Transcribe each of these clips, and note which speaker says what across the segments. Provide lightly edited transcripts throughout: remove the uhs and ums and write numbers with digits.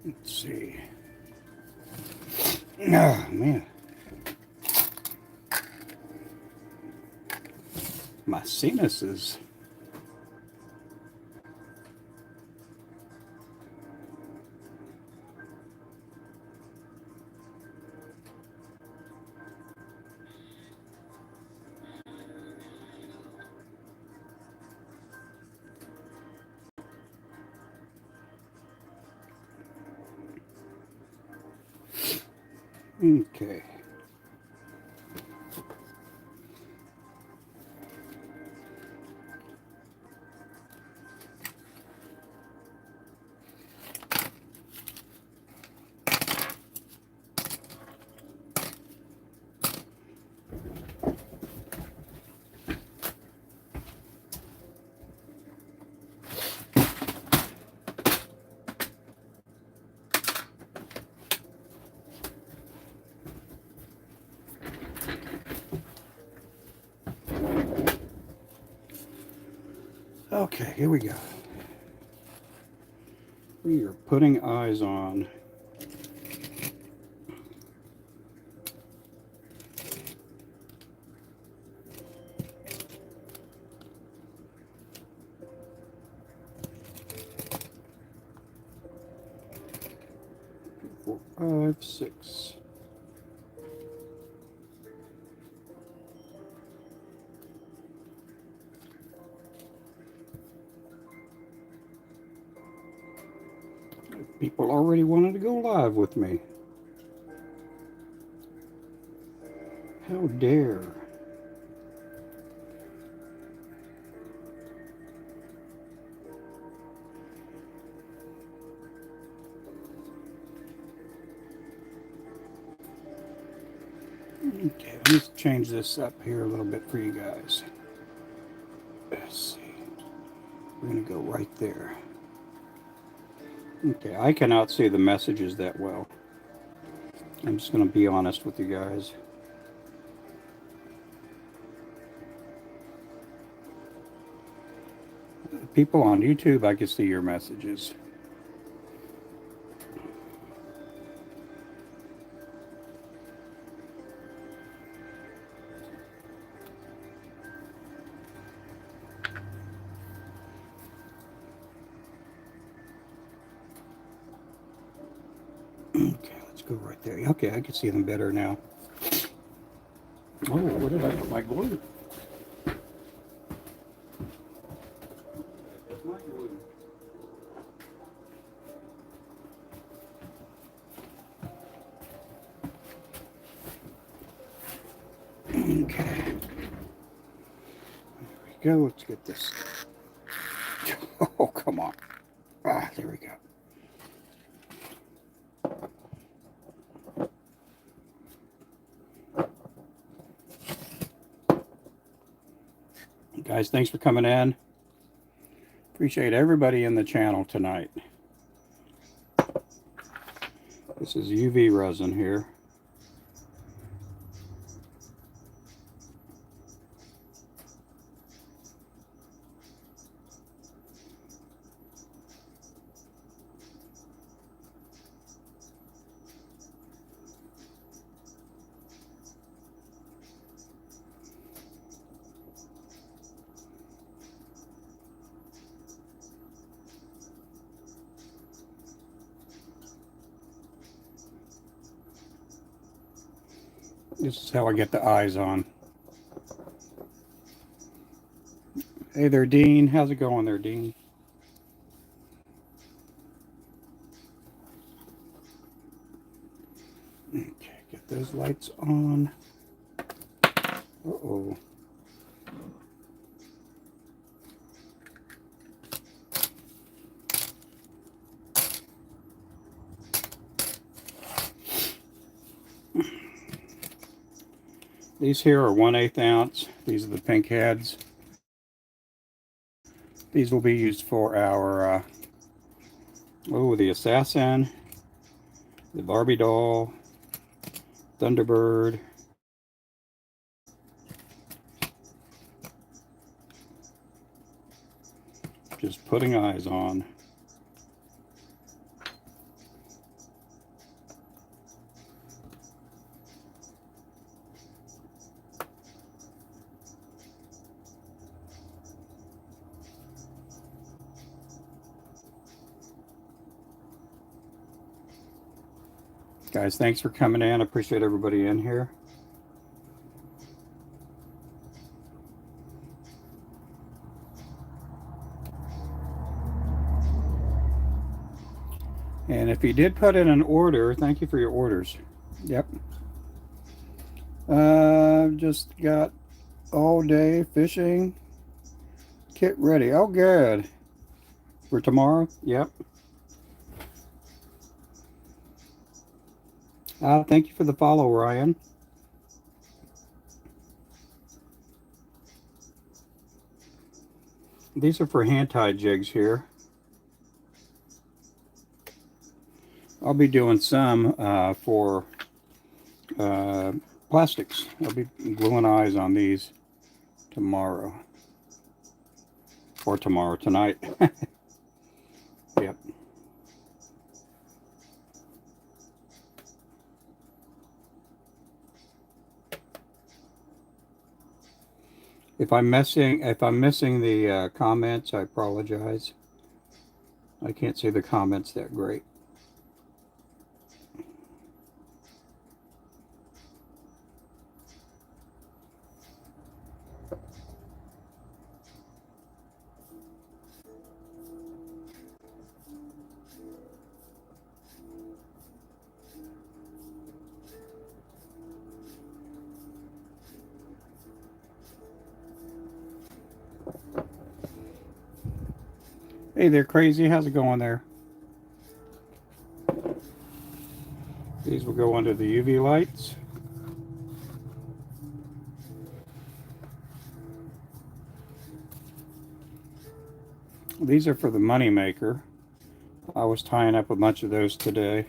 Speaker 1: Let's see. Oh, man. My sinuses. Okay. Okay, here we go. We are putting eyes on. Four, five, six. People already wanted to go live with me. How dare. Okay, let's change this up here a little bit for you guys. Let's see. We're going to go right there. Okay, I cannot see the messages that well. I'm just going to be honest with you guys. People on YouTube, I can see your messages. Okay, let's go right there. Okay, I can see them better now. Oh, where did I put my glue? My glue. Okay. There we go. Let's get this. Oh, come on. Ah, there we go. Guys, thanks for coming in. Appreciate everybody in the channel tonight. This is UV resin here. This is how I get the eyes on. Hey there, Dean. How's it going there, Dean? Okay, get those lights on. Uh-oh. These here are 1/8 ounce. These are the pink heads. These will be used for our, the Assassin, the Barbie doll, Thunderbird. Just putting eyes on. Guys, thanks for coming in. I appreciate everybody in here. And if you did put in an order, thank you for your orders. Yep. Just got all day fishing kit ready. Oh, good. For tomorrow? Yep. Thank you for the follow, Ryan. These are for hand-tied jigs here. I'll be doing some for plastics. I'll be gluing eyes on these tomorrow. Or tomorrow, tonight. Yep. If I'm missing the comments, I apologize. I can't see the comments that great. Hey there, Crazy. How's it going there? These will go under the UV lights. These are for the money maker. I was tying up a bunch of those today.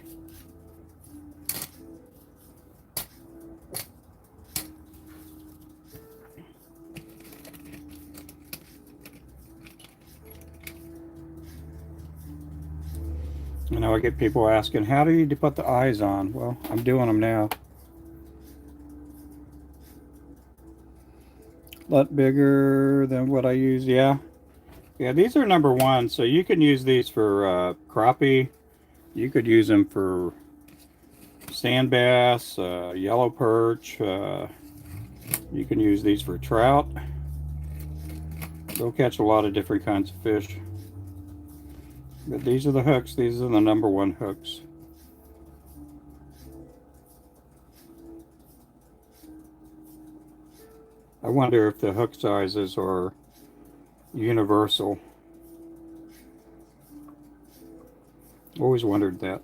Speaker 1: You know, I get people asking, how do you put the eyes on? Well, I'm doing them now. A lot bigger than what I use, yeah. Yeah, these are number one, so you can use these for crappie. You could use them for sand bass, yellow perch. You can use these for trout. They'll catch a lot of different kinds of fish. But these are the hooks. These are the number one hooks. I wonder if the hook sizes are universal. Always wondered that.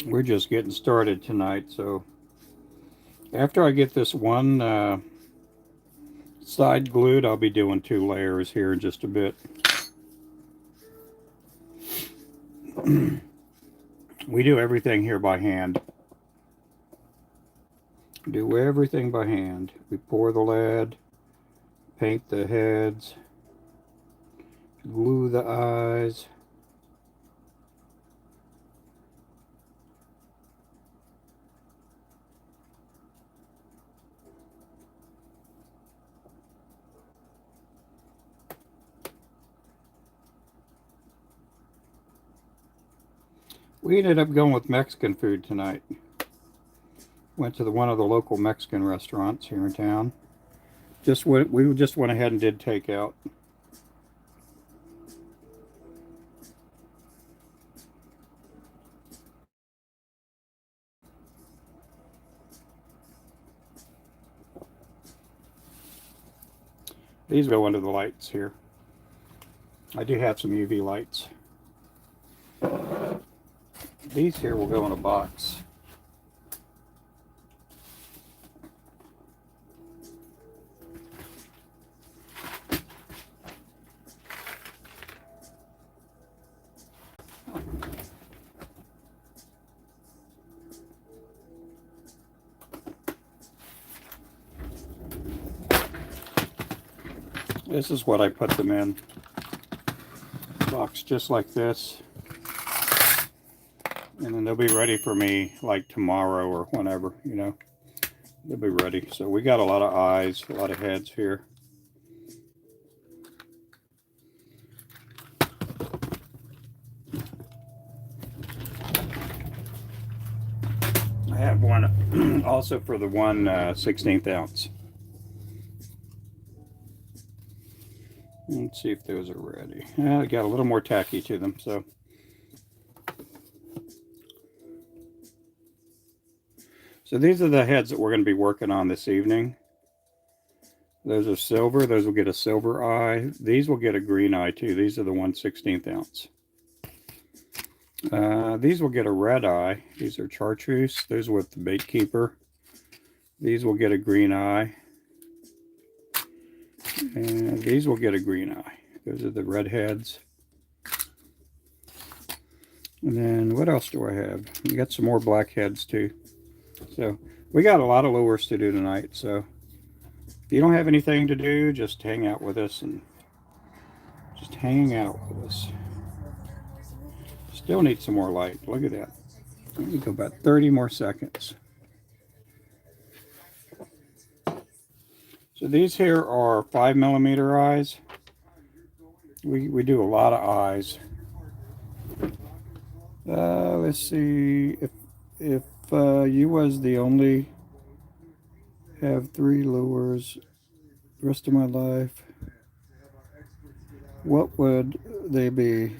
Speaker 1: We're just getting started tonight, so after I get this one side glued, I'll be doing 2 layers here in just a bit. We do everything here by hand. Do everything by hand. We pour the lead, paint the heads, glue the eyes. We ended up going with Mexican food tonight. Went to one of the local Mexican restaurants here in town. We just went ahead and did takeout. These go under the lights here. I do have some UV lights. These here will go in a box. This is what I put them in. Box just like this. And then they'll be ready for me like tomorrow or whenever, you know. They'll be ready. So we got a lot of eyes, a lot of heads here. I have one also for the 1/16 ounce. Let's see if those are ready. I got a little more tacky to them, so. So these are the heads that we're going to be working on this evening. Those are silver. Those will get a silver eye. These will get a green eye too. These are the 1/16 ounce. These will get a red eye. These are chartreuse. Those with the bait keeper. These will get a green eye. And these will get a green eye. Those are the red heads. And then what else do I have? We got some more black heads too. So we got a lot of lures to do tonight. So if you don't have anything to do, just hang out with us and just hang out with us. Still need some more light. Look at that. Let me go about 30 more seconds. So these here are 5mm eyes. We do a lot of eyes. Let's see if you was the only have 3 lures the rest of my life, what would they be?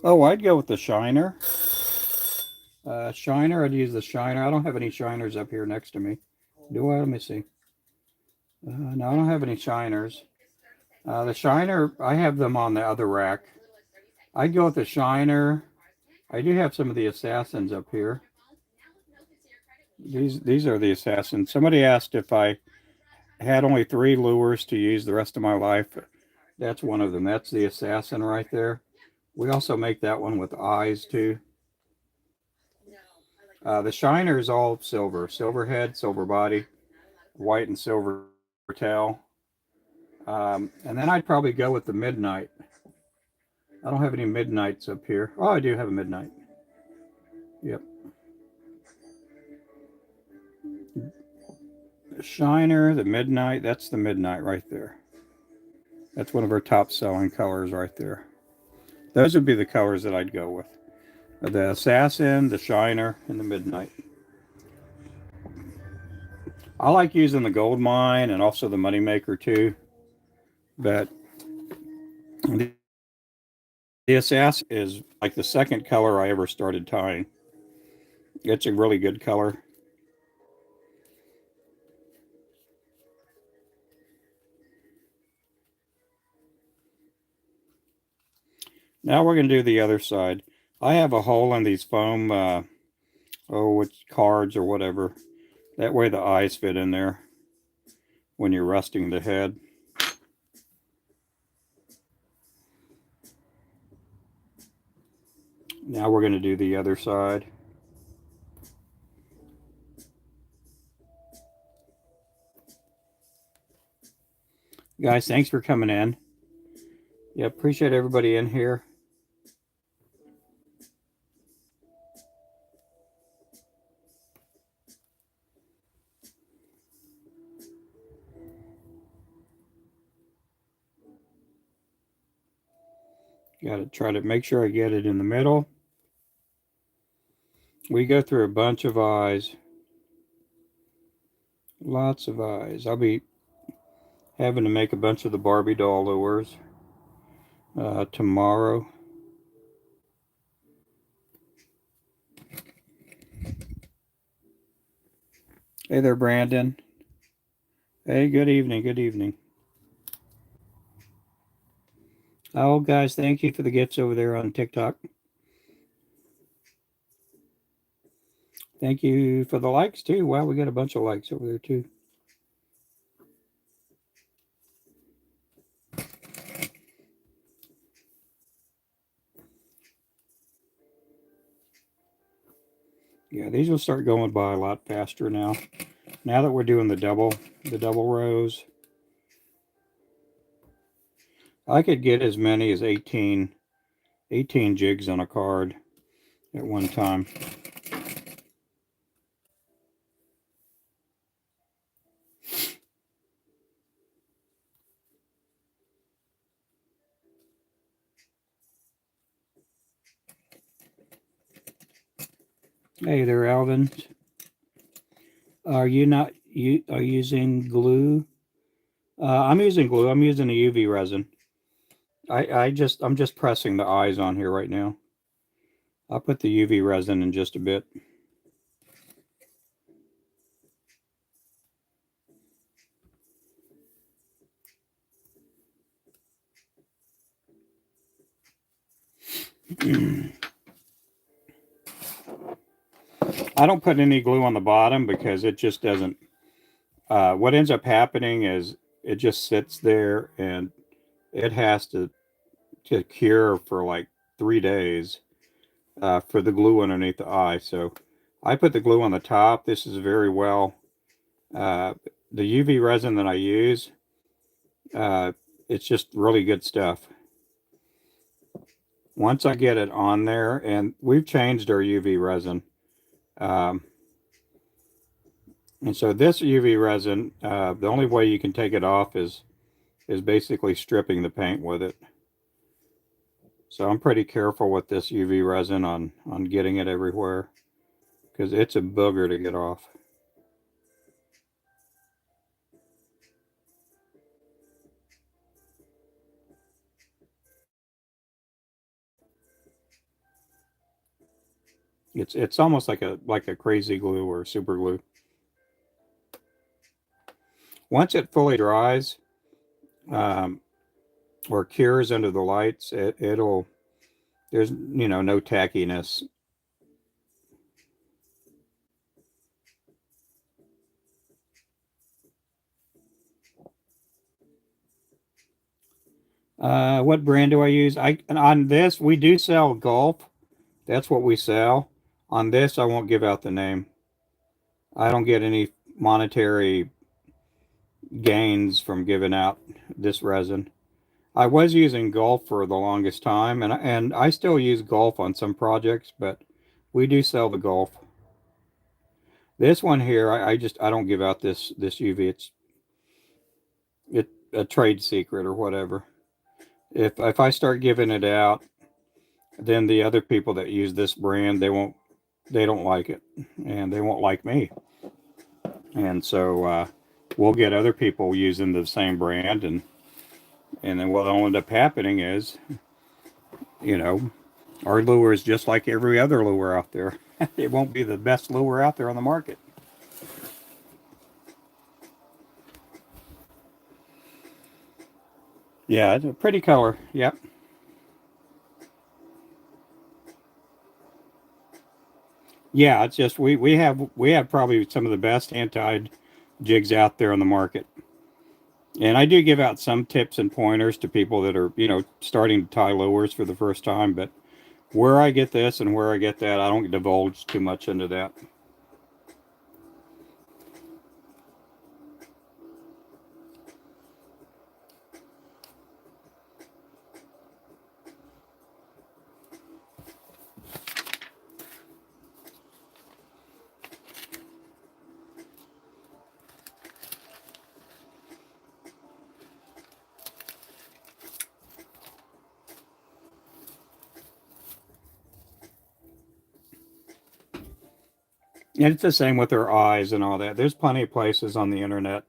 Speaker 1: Oh, I'd go with the shiner. Shiner, I'd use the shiner. I don't have any shiners up here next to me. Do I? Let me see. No, I don't have any shiners. The shiner, I have them on the other rack. I'd go with the shiner. I do have some of the assassins up here. These are the assassins. Somebody asked if I had only 3 lures to use the rest of my life. That's one of them. That's the assassin right there. We also make that one with eyes too. The shiner is all silver. Silver head, silver body, white and silver tail. And then I'd probably go with the midnight. I don't have any midnights up here. Oh, I do have a midnight. Yep. The shiner, the midnight, that's the midnight right there. That's one of our top selling colors right there. Those would be the colors that I'd go with. The assassin, the shiner, and the midnight. I like using the gold mine and also the moneymaker too. But the assassin is like the second color I ever started tying. It's a really good color. Now we're going to do the other side. I have a hole in these foam, cards or whatever. That way the eyes fit in there when you're resting the head. Now we're going to do the other side. Guys, thanks for coming in. Yeah, appreciate everybody in here. Got to try to make sure I get it in the middle. We go through a bunch of eyes. Lots of eyes. I'll be having to make a bunch of the Barbie doll lures tomorrow. Hey there, Brandon. Hey, good evening. Good evening. Oh, guys, thank you for the gifts over there on TikTok. Thank you for the likes, too. Wow, we got a bunch of likes over there, too. Yeah, these will start going by a lot faster now. Now that we're doing the double rows. I could get as many as 18 jigs on a card at one time. Hey there, Alvin. Are you not are using glue? I'm using glue. I'm using a UV resin. I'm just pressing the eyes on here right now. I'll put the UV resin in just a bit. I don't put any glue on the bottom because it just doesn't. What ends up happening is it just sits there and it has to cure for like 3 days for the glue underneath the eye. So I put the glue on the top. This is very well. Uh, the UV resin that I use, uh, it's just really good stuff. Once I get it on there, and we've changed our UV resin. Um, and so this UV resin, the only way you can take it off is basically stripping the paint with it. So I'm pretty careful with this UV resin on getting it everywhere because it's a booger to get off. It's almost like a crazy glue or super glue. Once it fully dries um, or cures under the lights, it'll there's no tackiness. What brand do I use? On this we do sell Gulf. That's what we sell. On this I won't give out the name. I don't get any monetary gains from giving out this resin. I was using Gulf for the longest time, and I still use Gulf on some projects, but we do sell the Gulf. This one here, I don't give out this UV. It's a trade secret or whatever. If I start giving it out, then the other people that use this brand they don't like it, and they won't like me, and so we'll get other people using the same brand, and then what'll end up happening is, you know, our lure is just like every other lure out there. It won't be the best lure out there on the market. Yeah, it's a pretty color. Yep. Yeah, it's just we have probably some of the best hand-tied jigs out there on the market. And I do give out some tips and pointers to people that are, starting to tie lures for the first time, but where I get this and where I get that, I don't divulge too much into that. And it's the same with their eyes and all that. There's plenty of places on the internet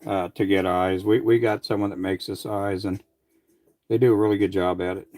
Speaker 1: to get eyes. We got someone that makes us eyes, and they do a really good job at it.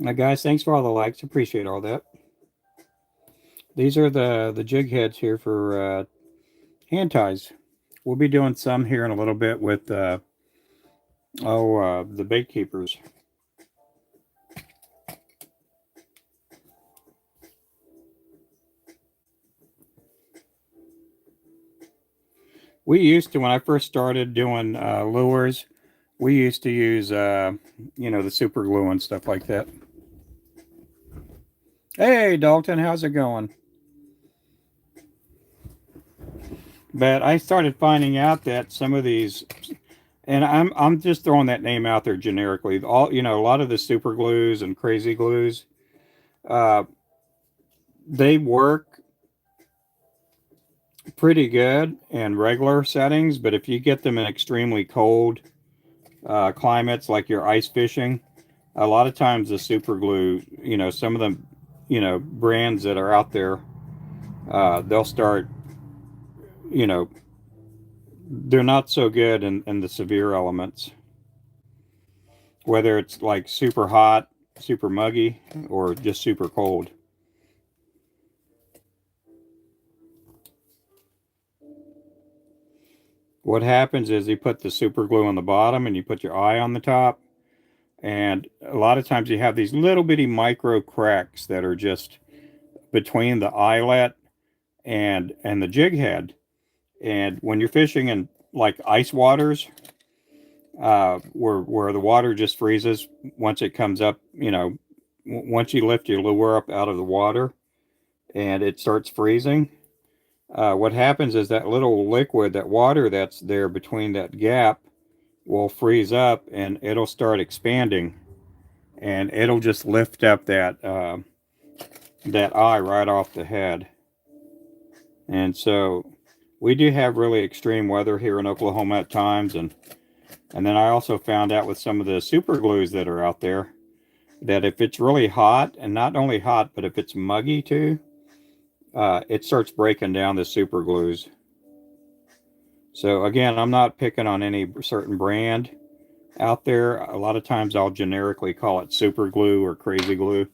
Speaker 1: Now, guys, thanks for all the likes. Appreciate all that. These are the jig heads here for hand ties. We'll be doing some here in a little bit with the bait keepers. We used to, when I first started doing lures, we used to use, you know, the super glue and stuff like that. Hey, Dalton, how's it going? But I started finding out that some of these, and I'm just throwing that name out there generically. All, you know, a lot of the super glues and crazy glues, uh, they work pretty good in regular settings, but if you get them in extremely cold climates, like you're ice fishing, a lot of times the super glue, you know, some of them, you know, brands that are out there, they'll start, you know, they're not so good in the severe elements, whether it's like super hot, super muggy, or just super cold. What happens is you put the super glue on the bottom and you put your eye on the top, and a lot of times you have these little bitty micro cracks that are just between the eyelet and the jig head. And when you're fishing in like ice waters, where the water just freezes once it comes up, you know, once you lift your lure up out of the water and it starts freezing, what happens is that little liquid, that water that's there between that gap, will freeze up and it'll start expanding, and it'll just lift up that eye right off the head. And so we do have really extreme weather here in Oklahoma at times, and then I also found out with some of the super glues that are out there that if it's really hot, and not only hot, but if it's muggy too, it starts breaking down the super glues. So again, I'm not picking on any certain brand out there. A lot of times I'll generically call it super glue or crazy glue.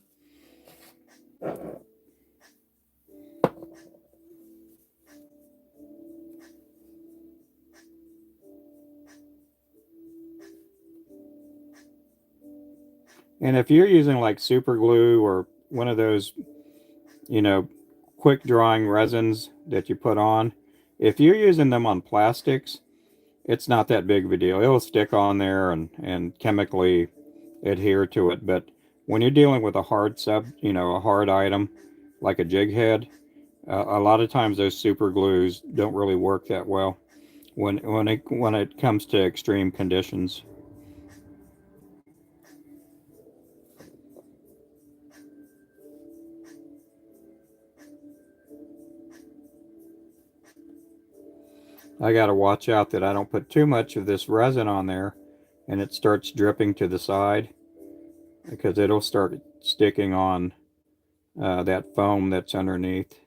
Speaker 1: And if you're using like super glue or one of those, you know, quick drying resins that you put on, if you're using them on plastics, it's not that big of a deal. It'll stick on there and chemically adhere to it. But when you're dealing with a hard sub, you know, a hard item like a jig head, a lot of times those super glues don't really work that well when it comes to extreme conditions. I got to watch out that I don't put too much of this resin on there and it starts dripping to the side, because it'll start sticking on that foam that's underneath.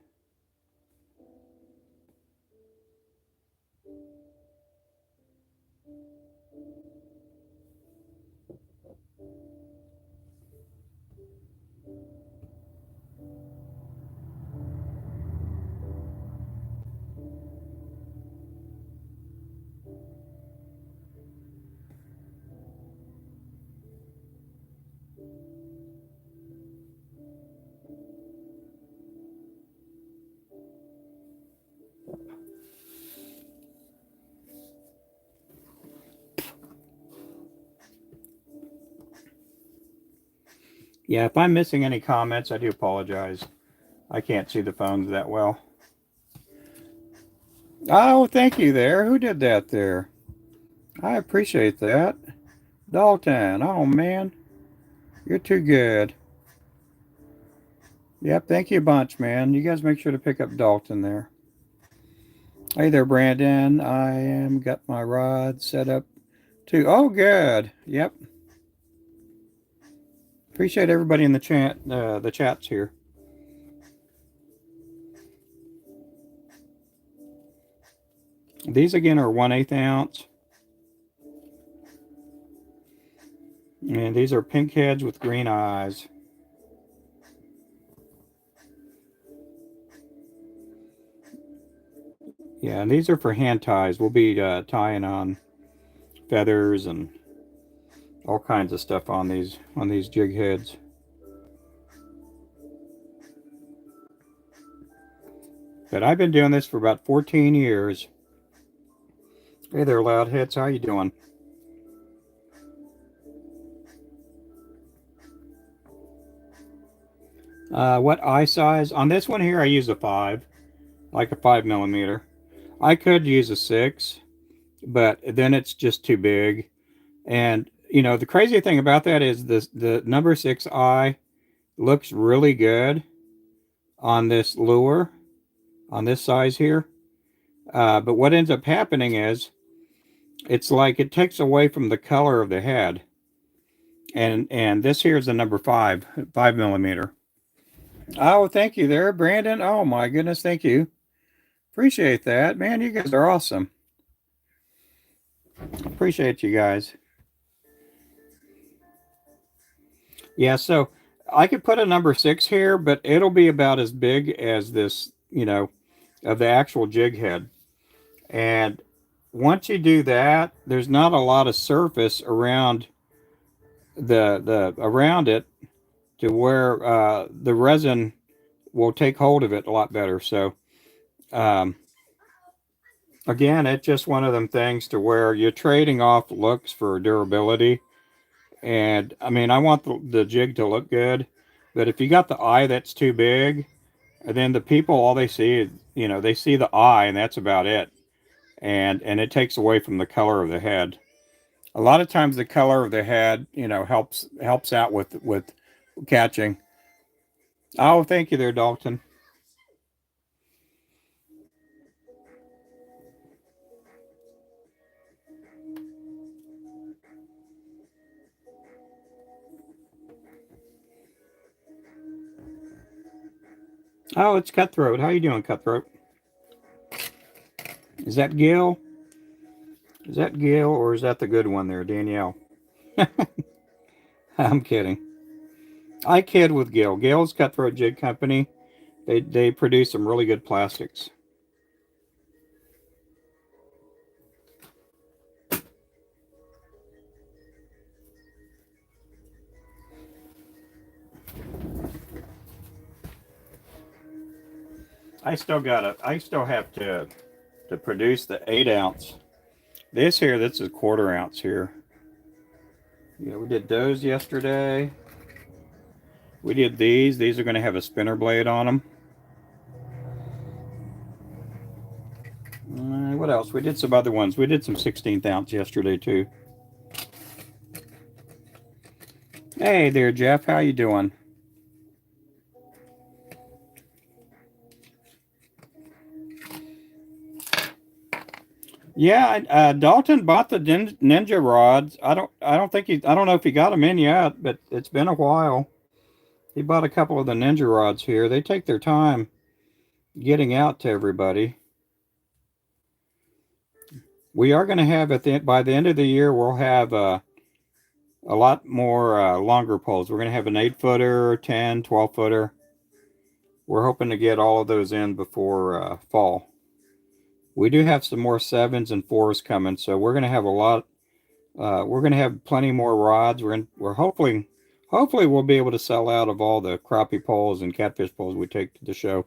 Speaker 1: Yeah, if I'm missing any comments, I do apologize. I can't see the phones that well. Oh, thank you there. Who did that there? I appreciate that. Dalton. Oh, man. You're too good. Yep, thank you a bunch, man. You guys make sure to pick up Dalton there. Hey there, Brandon. I am got my rod set up too. Oh, good. Yep. Appreciate everybody in the chats here. These again are 1/8 ounce. And these are pink heads with green eyes. Yeah, and these are for hand ties. We'll be tying on feathers and all kinds of stuff on these jig heads. But I've been doing this for about 14 years. Hey there, loud hits. How you doing? What eye size? On this one here, I use a 5, like a 5 millimeter. I could use a 6, but then it's just too big. And you know, the crazy thing about that is the number 6 eye looks really good on this lure, on this size here. But what ends up happening is it's like it takes away from the color of the head. And this here is the number 5 millimeter. Oh, thank you there, Brandon. Oh my goodness, thank you. Appreciate that. Man, you guys are awesome. Appreciate you guys. Yeah, so I could put a number 6 here, but it'll be about as big as this, you know, of the actual jig head. And once you do that, there's not a lot of surface around the around it to where the resin will take hold of it a lot better. So um, again, it's just one of them things to where you're trading off looks for durability. And I mean, I want the jig to look good, but if you got the eye that's too big, and then the people all they see is, you know, they see the eye and that's about it. And it takes away from the color of the head. A lot of times the color of the head, you know, helps out with catching. Oh, thank you there, Dalton. Oh, it's Cutthroat. How you doing, Cutthroat? Is that Gil? Is that Gil or is that the good one there, Danielle? I'm kidding. I kid with Gil. Gil's Cutthroat Jig Company. They produce some really good plastics. I still have to produce the 8 ounce. This here, this is a quarter ounce here. Yeah, we did those yesterday. We did these. These are going to have a spinner blade on them. What else? We did some other ones. We did some 16th ounce yesterday too. Hey there, Jeff. How you doing? Yeah, Dalton bought the Ninja rods. I don't know if he got them in yet, but it's been a while. He bought a couple of the Ninja rods here. They take their time getting out to everybody. We are going to have by the end of the year, we'll have a lot more longer poles. We're going to have an 8 footer, 10, 12 footer. We're hoping to get all of those in before fall. We do have some more 7s and 4s coming, so we're going to have a lot. We're going to have plenty more rods. We're hopefully we'll be able to sell out of all the crappie poles and catfish poles we take to the show.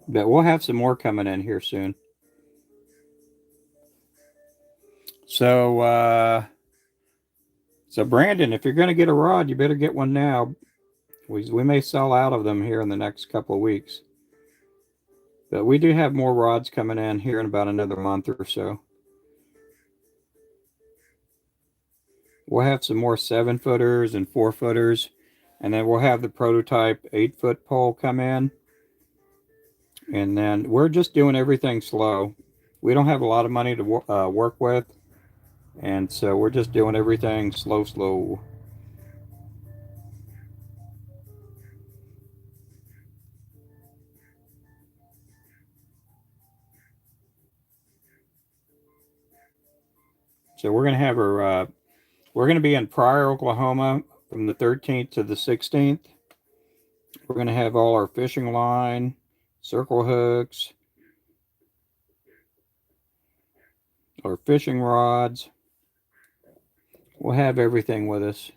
Speaker 1: But we'll have some more coming in here soon. So, so Brandon, if you're going to get a rod, you better get one now. We may sell out of them here in the next couple of weeks. But we do have more rods coming in here in about another month or so. We'll have some more 7 footers and 4 footers. And then we'll have the prototype 8 foot pole come in. And then we're just doing everything slow. We don't have a lot of money to work with. And so we're just doing everything slow. So we're going to have our, we're going to be in Pryor, Oklahoma from the 13th to the 16th. We're going to have all our fishing line, circle hooks, our fishing rods. We'll have everything with us.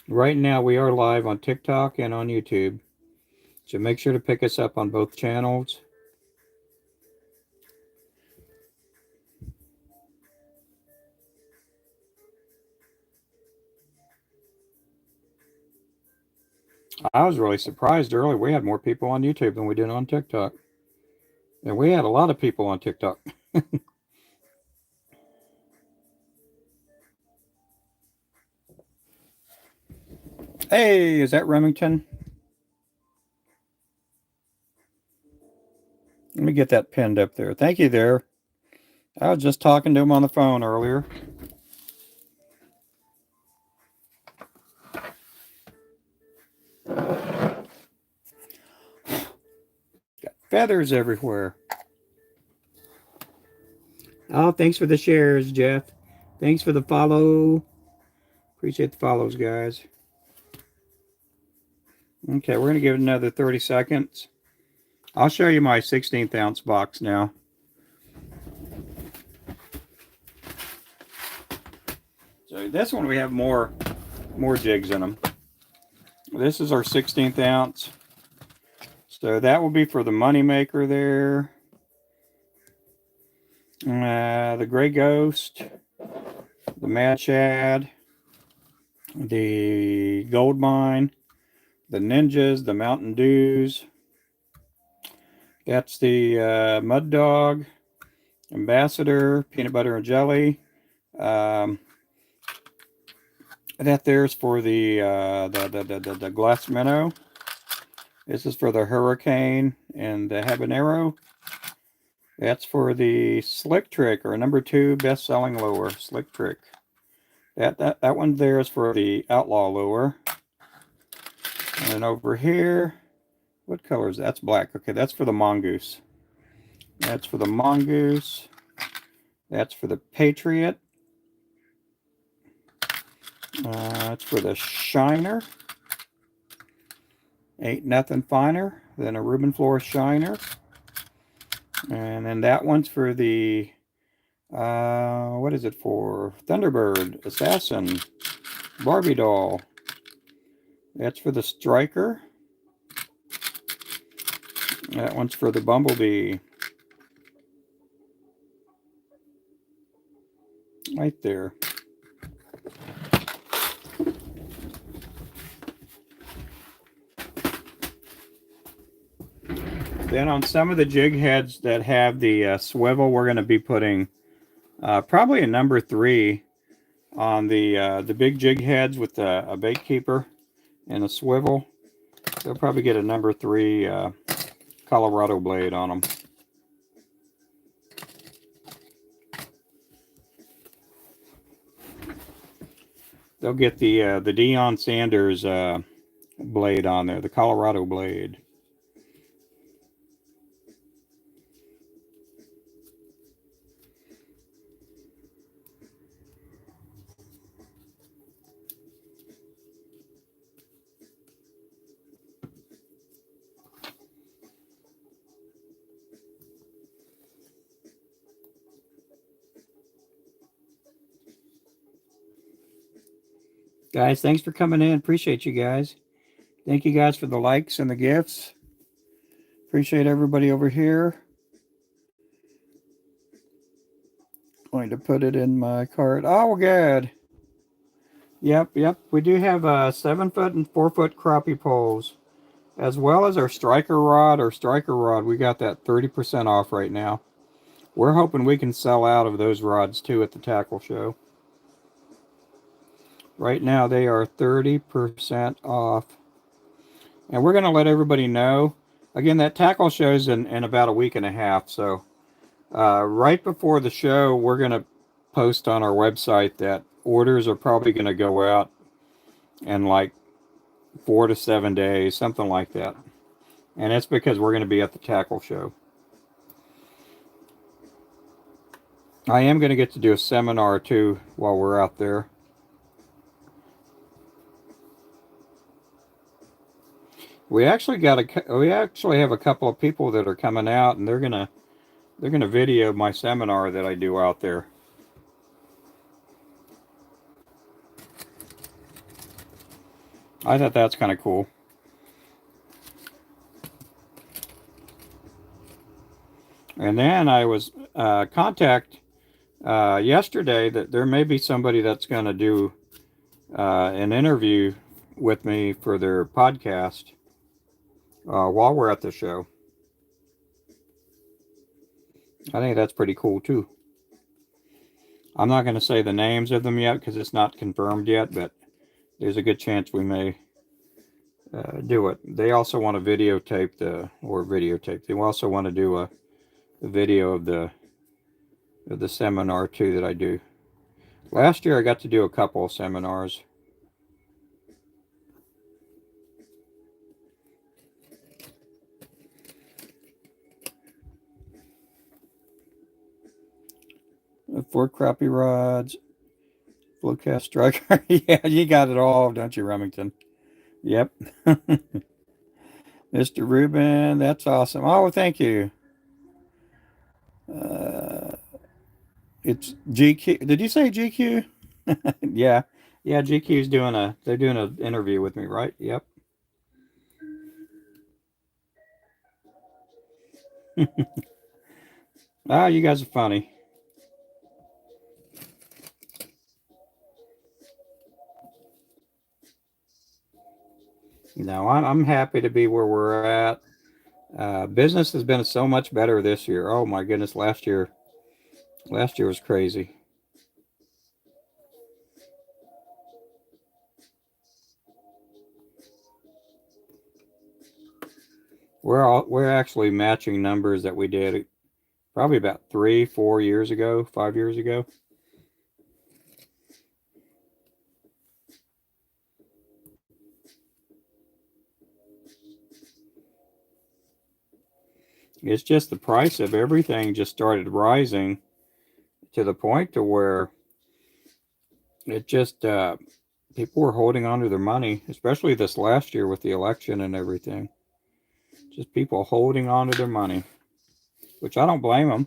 Speaker 1: Right now we are live on TikTok and on YouTube. So make sure to pick us up on both channels. I was really surprised earlier. We had more people on YouTube than we did on TikTok. And we had a lot of people on TikTok. Hey, is that Remington? Let me get that pinned up there. Thank you there. I was just talking to him on the phone earlier. Got feathers everywhere. Oh, thanks for the shares, Jeff. Thanks for the follow. Appreciate the follows, guys. Okay, we're going to give it another 30 seconds. I'll show you my 16th ounce box now. So this one we have more jigs in them. This is our 16th ounce. So that will be for the money maker there. The Gray Ghost, the Mad Shad, the Gold Mine, the Ninjas, the Mountain Dews. That's the Mud Dog, Ambassador, Peanut Butter and Jelly. That there's for the Glass Minnow. This is for the Hurricane and the Habanero. That's for the Slick Trick, or #2 best-selling lure, Slick Trick. That one there is for the Outlaw lure. And then over here, what color is that? That's black. Okay, that's for the Mongoose. That's for the Mongoose. That's for the Patriot. That's for the Shiner. Ain't nothing finer than a Ruben Flores Shiner. And then that one's for the, what is it for? Thunderbird, Assassin, Barbie Doll. That's for the Striker. That one's for the Bumblebee. Right there. Then on some of the jig heads that have the swivel, we're going to be putting probably a #3 on the big jig heads with a bait keeper and a swivel. They'll probably get a #3 Colorado blade on them. They'll get the Deion Sanders blade on there, the Colorado blade. Guys, thanks for coming in. Appreciate you guys. Thank you guys for the likes and the gifts. Appreciate everybody over here. Going to put it in my cart. Oh, good. Yep. We do have 7-foot and 4-foot crappie poles, as well as our striker rod. Our striker rod, we got that 30% off right now. We're hoping we can sell out of those rods too at the tackle show. Right now they are 30% off. And we're going to let everybody know. Again, that tackle show's in about a week and a half. So right before the show, we're going to post on our website that orders are probably going to go out in like 4 to 7 days, something like that. And it's because we're going to be at the tackle show. I am going to get to do a seminar too while we're out there. We actually have a couple of people that are coming out, and they're gonna video my seminar that I do out there. I thought that's kind of cool. And then I was contact yesterday that there may be somebody that's going to do an interview with me for their podcast while we're at the show. I think that's pretty cool too. I'm not going to say the names of them yet because it's not confirmed yet, but there's a good chance we may do it. They also want to videotape They also want to do a video of the seminar too that I do. Last year I got to do a couple of seminars. Four crappie rods, Flowcast striker. Yeah, you got it all, don't you, Remington? Yep. Mr. Ruben, that's awesome. Oh, thank you. Uh, it's GQ. Did you say GQ? Yeah. Yeah, GQ's they're doing an interview with me, right? Yep. Ah, you guys are funny. No, I'm happy to be where we're at. Business has been so much better this year. Oh my goodness, last year was crazy. We're actually matching numbers that we did probably about 3, 4 years ago, 5 years ago. It's just the price of everything just started rising to the point to where it just people were holding on to their money, especially this last year with the election and everything. Just people holding on to their money, which I don't blame them.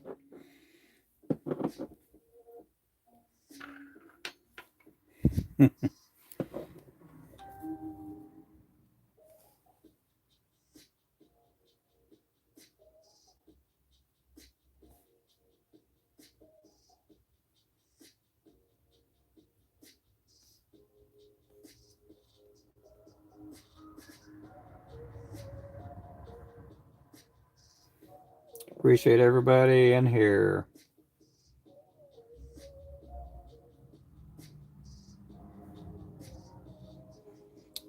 Speaker 1: Appreciate everybody in here.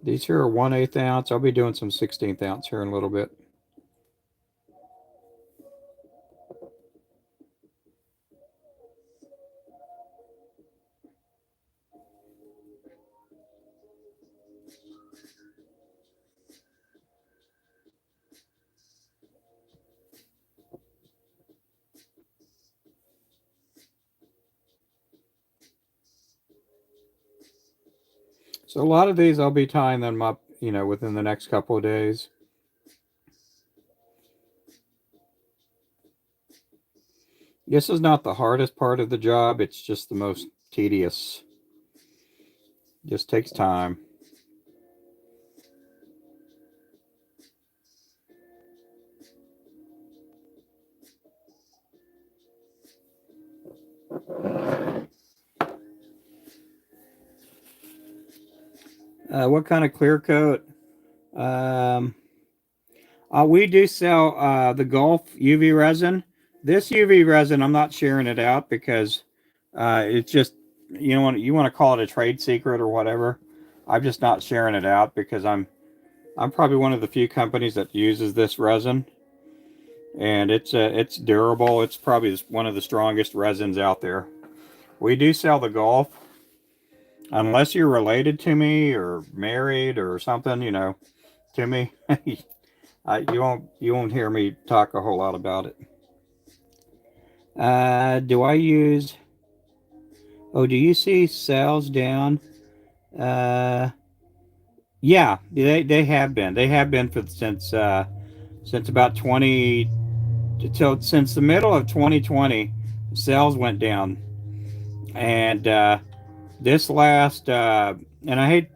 Speaker 1: These here are 1/8 ounce. I'll be doing some 16th ounce here in a little bit. So a lot of these I'll be tying them up, within the next couple of days. This is not the hardest part of the job. It's just the most tedious. Just takes time. What kind of clear coat? Um, we do sell the Gulf UV resin. This UV resin, I'm not sharing it out because it's just you want to call it a trade secret or whatever. I'm just not sharing it out because I'm probably one of the few companies that uses this resin, and it's durable. It's probably one of the strongest resins out there. We do sell the Gulf, unless you're related to me or married or something, to me. You won't hear me talk a whole lot about it. Do I use? Oh, do you see sales down? Uh, yeah, they have been. They have been since about 20 till since the middle of 2020. Sales went down, and this last and I hate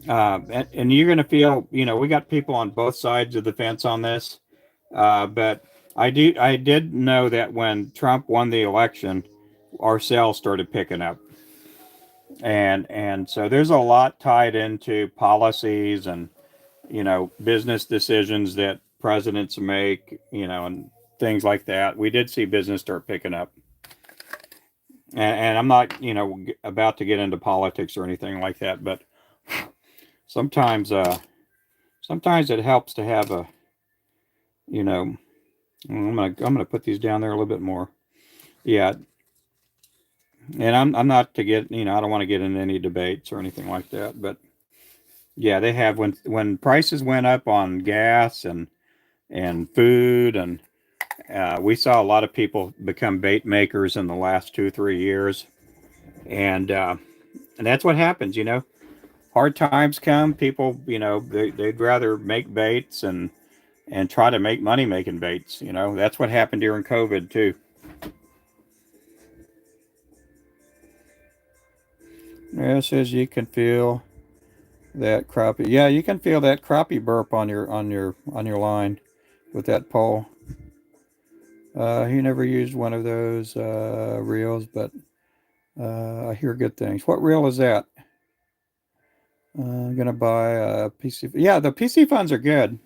Speaker 1: And you're going to feel, we got people on both sides of the fence on this. But I did know that when Trump won the election, our sales started picking up, and so there's a lot tied into policies and business decisions that presidents make, and things like that. We did see business start picking up, and I'm not about to get into politics or anything like that, but sometimes sometimes it helps to have a you know I'm gonna put these down there a little bit more. Yeah, and I'm not to get I don't want to get into any debates or anything like that, but yeah, they have when prices went up on gas and food, and we saw a lot of people become bait makers in the last 2 3 years, and and that's what happens. Hard times come, people they'd rather make baits and try to make money making baits. That's what happened during COVID too. Yeah, it says you can feel that crappie. Yeah, you can feel that crappie burp on your line with that pole. He never used one of those reels, but I hear good things. What reel is that? I'm gonna buy a PC. Yeah, the PC funds are good.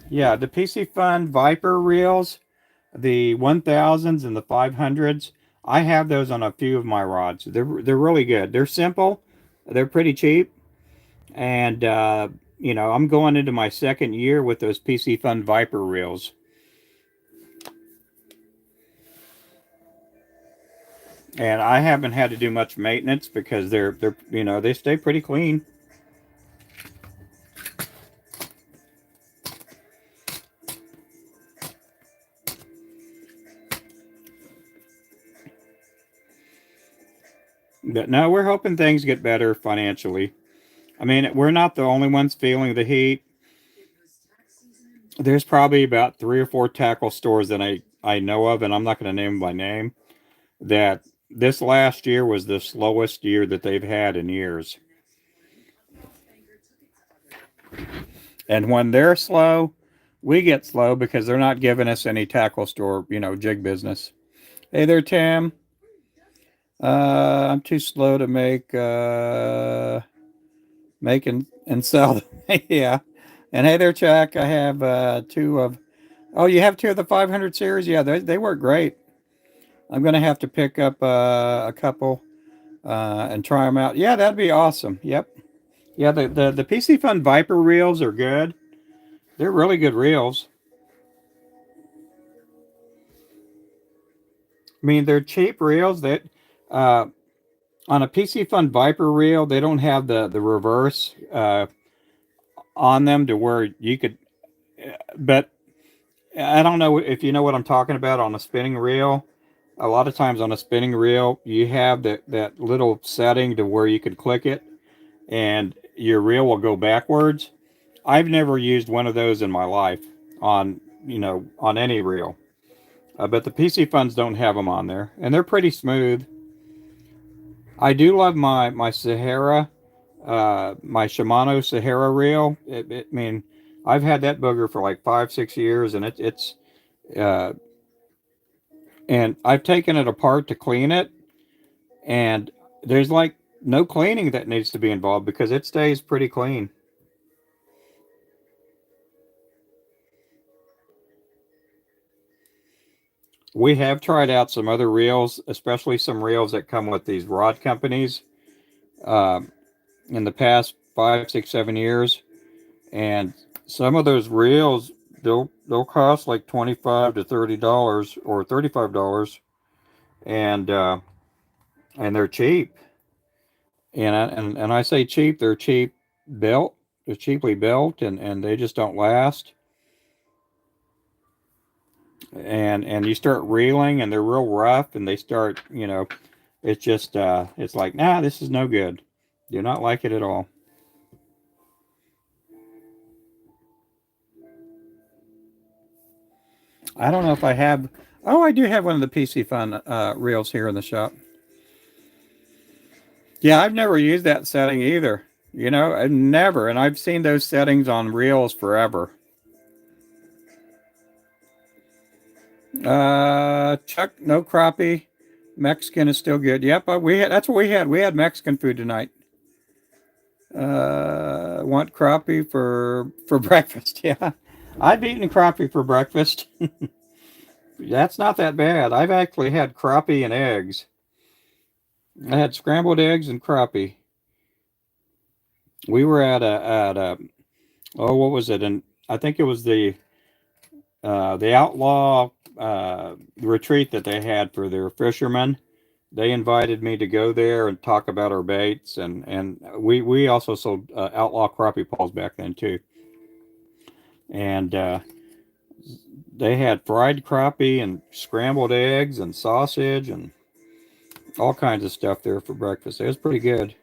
Speaker 1: Yeah, the PC Fun Viper reels, the 1000s and the 500s. I have those on a few of my rods. They're really good. They're simple. They're pretty cheap, and I'm going into my second year with those PC Fun Viper reels. And I haven't had to do much maintenance because they're they stay pretty clean. But no, we're hoping things get better financially. I mean, we're not the only ones feeling the heat. There's probably about 3 or 4 tackle stores that I know of, and I'm not going to name them by name, that this last year was the slowest year that they've had in years. And when they're slow, we get slow because they're not giving us any tackle store, jig business. Hey there, Tim. I'm too slow to make and sell. Yeah. And hey there, Chuck. I have two of. Oh, you have two of the 500 series? Yeah, they work great. I'm gonna have to pick up a couple and try them out. Yeah, that'd be awesome. Yep. Yeah, the PC Fun Viper reels are good. They're really good reels. I mean, they're cheap reels that uh, on a PC Fun Viper reel, they don't have the reverse on them to where you could. But I don't know if you know what I'm talking about on a spinning reel. A lot of times on a spinning reel, you have that little setting to where you could click it and your reel will go backwards. I've never used one of those in my life on on any reel. But the PC funds don't have them on there, and they're pretty smooth. I do love my Sahara, my Shimano Sahara reel. I mean, I've had that booger for like 5 6 years, and it's uh, and I've taken it apart to clean it, and there's like no cleaning that needs to be involved because it stays pretty clean. We have tried out some other reels, especially some reels that come with these rod companies um, in the past 5 6 7 years, and some of those reels they'll cost like $25 to $30 or $35, and and they're cheap. And I say cheap, they're cheap built, they're cheaply built, and they just don't last. And you start reeling, and they're real rough, and they start it's just it's like nah, this is no good. Do not like it at all. I don't know if I have. Oh, I do have one of the PC Fun reels here in the shop. Yeah, I've never used that setting either. You know, I never. And I've seen those settings on reels forever. Chuck, no crappie. Mexican is still good. Yep, we had, that's what we had. We had Mexican food tonight. Want crappie for breakfast? Yeah, I've eaten crappie for breakfast. That's not that bad. I've actually had crappie and eggs. I had scrambled eggs and crappie. We were at a oh, what was it? And I think it was the outlaw retreat that they had for their fishermen. They invited me to go there and talk about our baits, and we also sold outlaw crappie poles back then too. And they had fried crappie and scrambled eggs and sausage and all kinds of stuff there for breakfast. It was pretty good.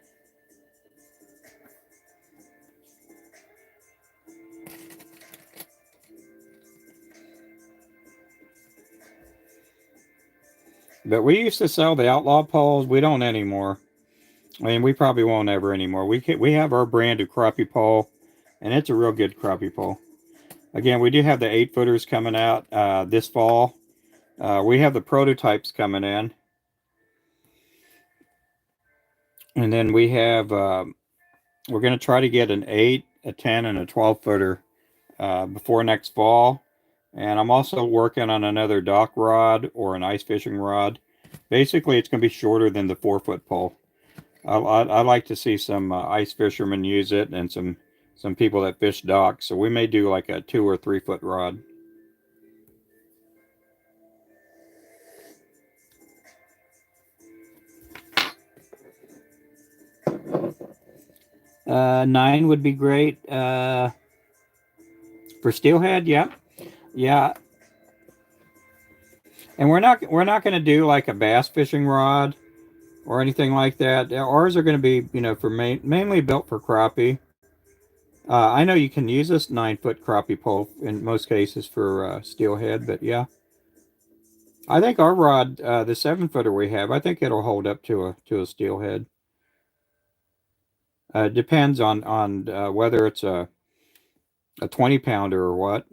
Speaker 1: But we used to sell the outlaw poles. We don't anymore. I mean, we probably won't ever anymore. We have our brand of crappie pole, and it's a real good crappie pole. Again, we do have the 8 footers coming out this fall. We have the prototypes coming in, and then we have we're going to try to get an 8, a 10, and a 12 footer before next fall. And I'm also working on another dock rod or an ice fishing rod. Basically, it's going to be shorter than the 4 foot pole. I like to see some ice fishermen use it and some people that fish docks. So we may do like a 2 or 3 foot rod. 9 would be great. For steelhead, yeah, yeah. And we're not going to do like a bass fishing rod or anything like that. Ours are going to be, for mainly built for crappie. I know you can use this 9 foot crappie pole in most cases for steelhead, but yeah, I think our rod, the 7 footer we have, I think it'll hold up to a steelhead. Depends on whether it's a 20 pounder or what.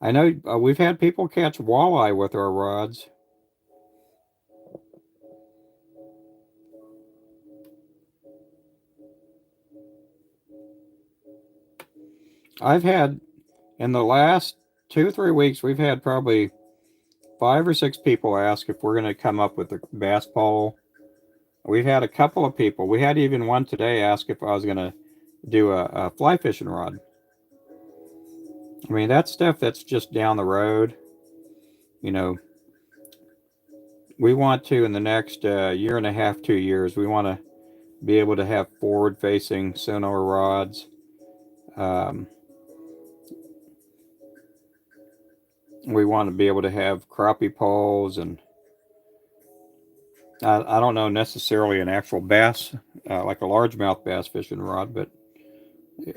Speaker 1: I know we've had people catch walleye with our rods. I've had in the last 2 or 3 weeks, we've had probably 5 or 6 people ask if we're going to come up with a bass pole. We've had a couple of people. We had even one today ask if I was going to do a fly fishing rod. I mean, that's stuff that's just down the road. You know, we want to, in the next year and a half, 2 years, we want to be able to have forward facing sonar rods. Um, we want to be able to have crappie poles, and I don't know necessarily an actual bass, like a largemouth bass fishing rod, but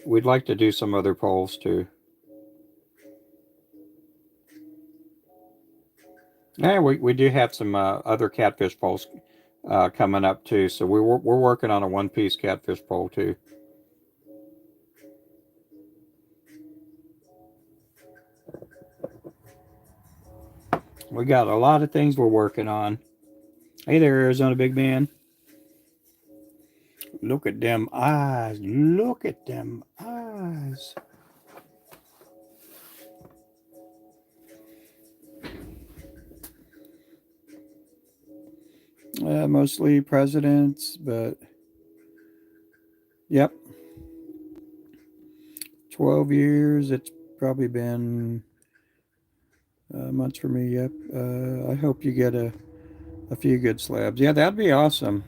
Speaker 1: we'd like to do some other poles too. Yeah, we do have some other catfish poles coming up too. So we're working on a one-piece catfish pole too. We got a lot of things we're working on. Hey there, Arizona big man. Look at them eyes. Look at them eyes. Mostly presidents, but yep. 12 years. It's probably been months for me. Yep. I hope you get a few good slabs. Yeah, that'd be awesome.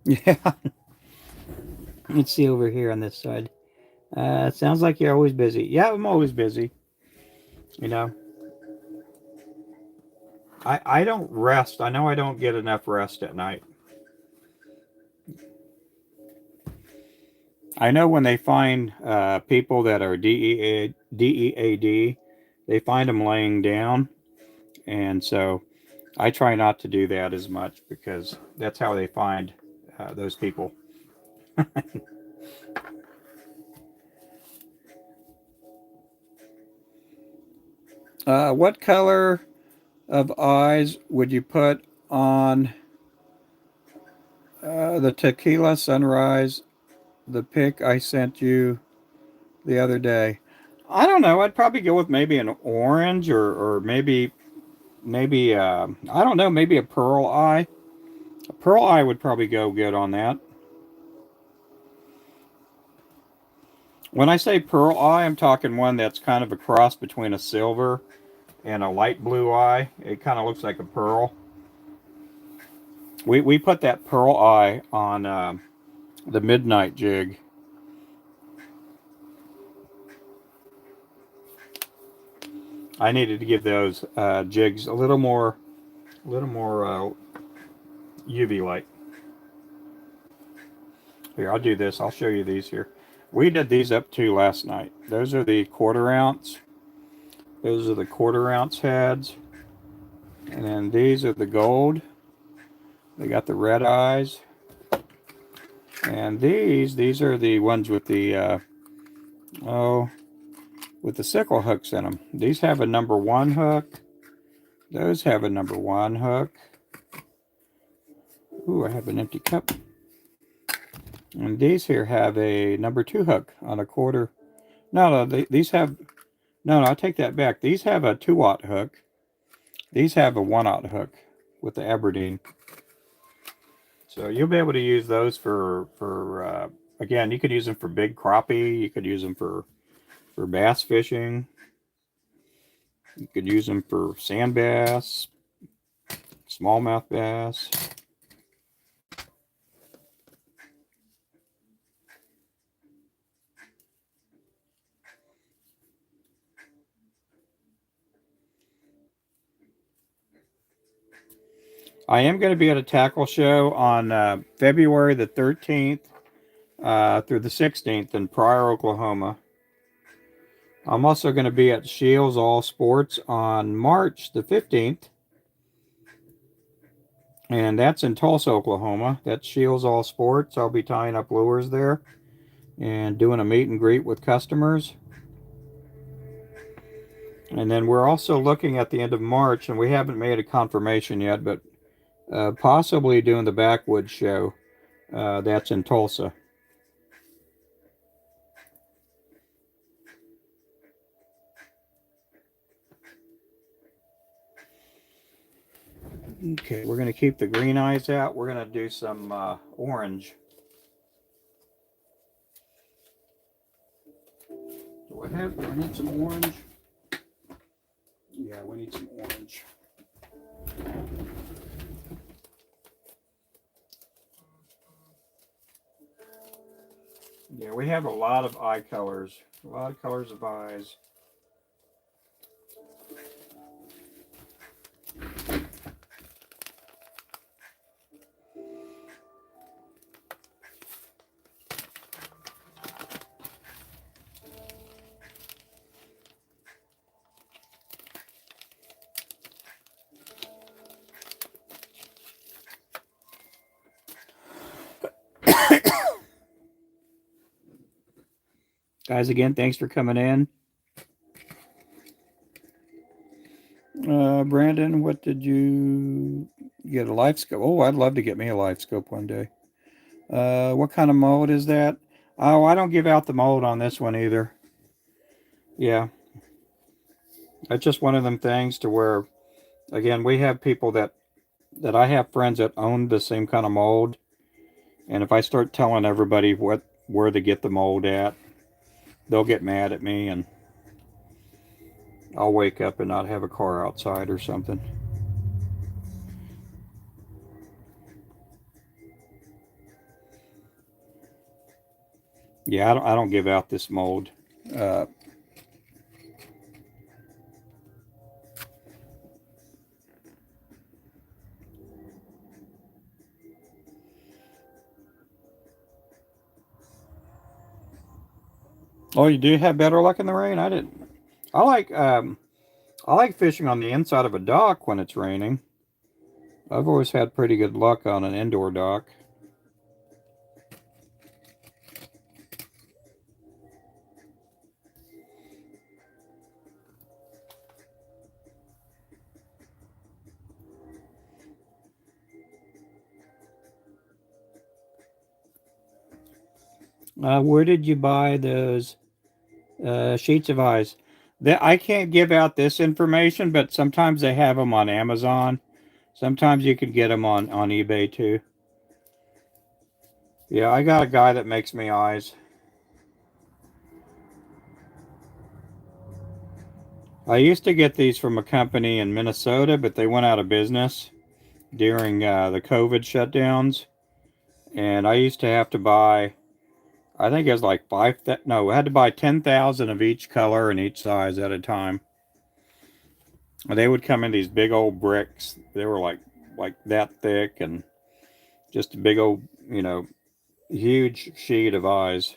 Speaker 1: Yeah. Let's see over here on this side. It sounds like you're always busy. Yeah, I'm always busy. You know, I don't rest. I know I don't get enough rest at night. I know when they find people that are DEAD, they find them laying down. And so I try not to do that as much because that's how they find those people. What color of eyes would you put on the tequila sunrise, the pic I sent you the other day? I don't know. I'd probably go with maybe an orange or maybe I don't know, maybe a pearl eye. A pearl eye would probably go good on that. When I say pearl eye, I'm talking one that's kind of a cross between a silver and a light blue eye. It kind of looks like a pearl. We put that pearl eye on the midnight jig. I needed to give those jigs a little more UV light. Here, I'll do this. I'll show you these here. We did these up to last night. Those are the quarter ounce. Those are the quarter ounce heads. And then these are the gold. They got the red eyes. And these are the ones with the, with the sickle hooks in them. These have a number 1 hook. Those have a number 1 hook. Ooh, I have an empty cup. And these here have a number 2 hook on a quarter. No, these have, no, I take that back. These have a 2-aught hook. These have a 1-aught hook with the Aberdeen. So you'll be able to use those for again, you could use them for big crappie. You could use them for bass fishing. You could use them for sand bass, smallmouth bass. I am going to be at a tackle show on February the 13th through the 16th in Pryor, Oklahoma. I'm also going to be at Shields All Sports on March the 15th. And that's in Tulsa, Oklahoma. That's Shields All Sports. I'll be tying up lures there and doing a meet and greet with customers. And then we're also looking at the end of March, and we haven't made a confirmation yet, but possibly doing the Backwoods show. That's in Tulsa. Okay, we're going to keep the green eyes out. We're going to do some orange. Do I need some orange? Yeah, we need some orange. Yeah, we have a lot of eye colors. A lot of colors of eyes. Guys, again, thanks for coming in. Brandon, what did you get? A life scope? Oh, I'd love to get me a life scope one day. What kind of mold is that? Oh, I don't give out the mold on this one either. Yeah. That's just one of them things to where, again, we have people that I have friends that own the same kind of mold. And if I start telling everybody where to get the mold at, they'll get mad at me and I'll wake up and not have a car outside or something. Yeah, I don't give out this mold. Oh, you do have better luck in the rain? I didn't. I like fishing on the inside of a dock when it's raining. I've always had pretty good luck on an indoor dock. Where did you buy those sheets of ice? I can't give out this information, but sometimes they have them on Amazon. Sometimes you can get them on eBay too. Yeah, I got a guy that makes me eyes. I used to get these from a company in Minnesota, but they went out of business during the COVID shutdowns. And I used to have to buy, I think it was like no, I had to buy 10,000 of each color and each size at a time. And they would come in these big old bricks. They were like that thick and just a big old, huge sheet of eyes.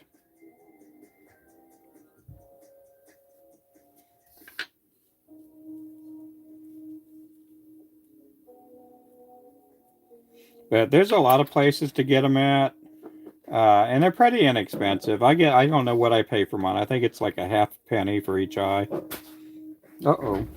Speaker 1: But there's a lot of places to get them at. And they're pretty inexpensive. I don't know what I pay for mine. I think it's like a half penny for each eye. Uh-oh.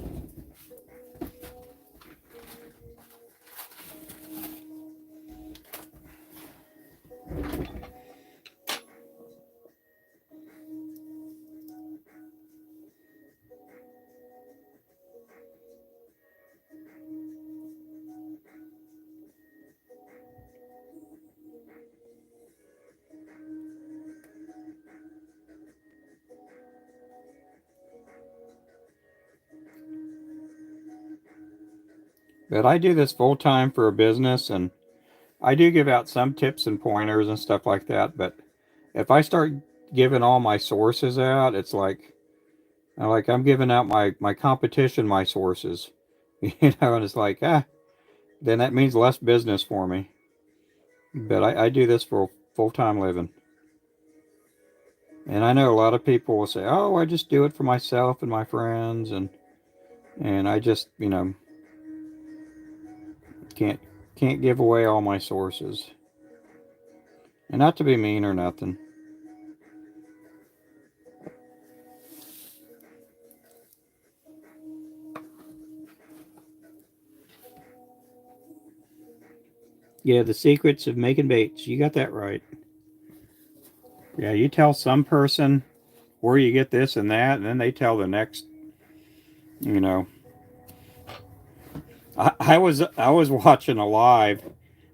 Speaker 1: But I do this full time for a business, and I do give out some tips and pointers and stuff like that. But if I start giving all my sources out, it's like I'm giving out my competition, my sources, and it's like then that means less business for me. But I do this for full time living, and I know a lot of people will say, "Oh, I just do it for myself and my friends," and I just can't can't give away all my sources, and not to be mean or nothing. Yeah, the secrets of making baits. You got that right. Yeah, you tell some person where you get this and that, and then they tell the next. You know, I was watching a live.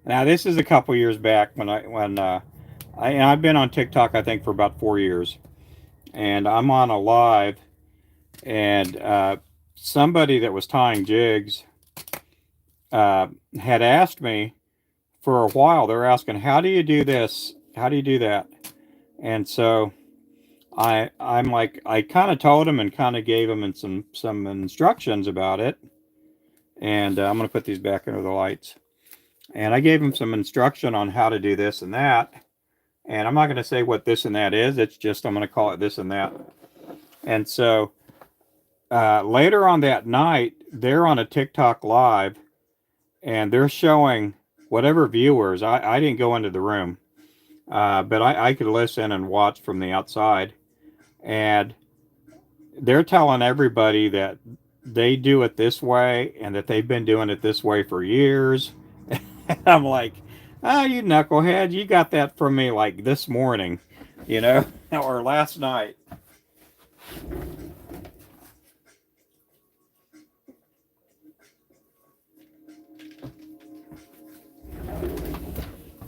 Speaker 1: Now this is a couple years back I've been on TikTok I think for about 4 years, and I'm on a live, and somebody that was tying jigs had asked me for a while. They're asking, "How do you do this? How do you do that?" And so I'm like I kind of told him and kind of gave him some instructions about it, and I'm gonna put these back under the lights. And I gave him some instruction on how to do this and that. And I'm not gonna say what this and that is. It's just I'm gonna call it this and that. And so later on that night, they're on a TikTok live, and they're showing whatever viewers. I didn't go into the room, but I could listen and watch from the outside, and they're telling everybody that they do it this way and that they've been doing it this way for years. I'm like, oh, you knucklehead, you got that from me like this morning, or last night.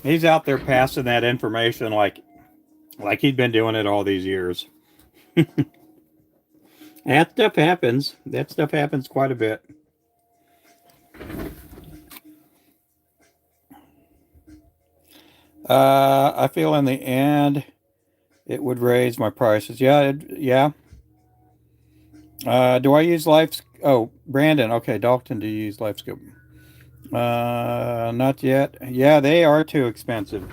Speaker 1: He's out there passing that information like he'd been doing it all these years. That stuff happens. That stuff happens quite a bit. I feel in the end it would raise my prices. Yeah, yeah. Do I use life? Oh, Brandon. Okay, Dalton, do you use LifeScope? Not yet. Yeah, they are too expensive.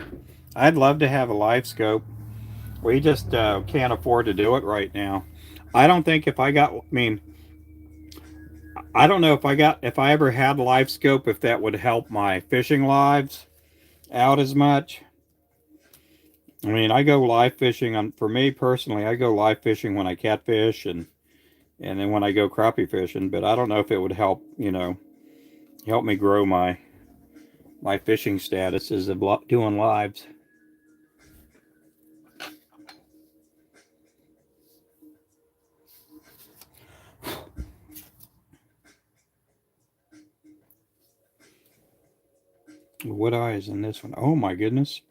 Speaker 1: I'd love to have a LifeScope. We just can't afford to do it right now. I don't think if I got, I mean, I don't know if I ever had live scope, if that would help my fishing lives out as much. I mean, I go live fishing on, for me personally, I go live fishing when I catfish and then when I go crappie fishing, but I don't know if it would help, help me grow my fishing statuses of doing lives. What eyes in this one? Oh my goodness.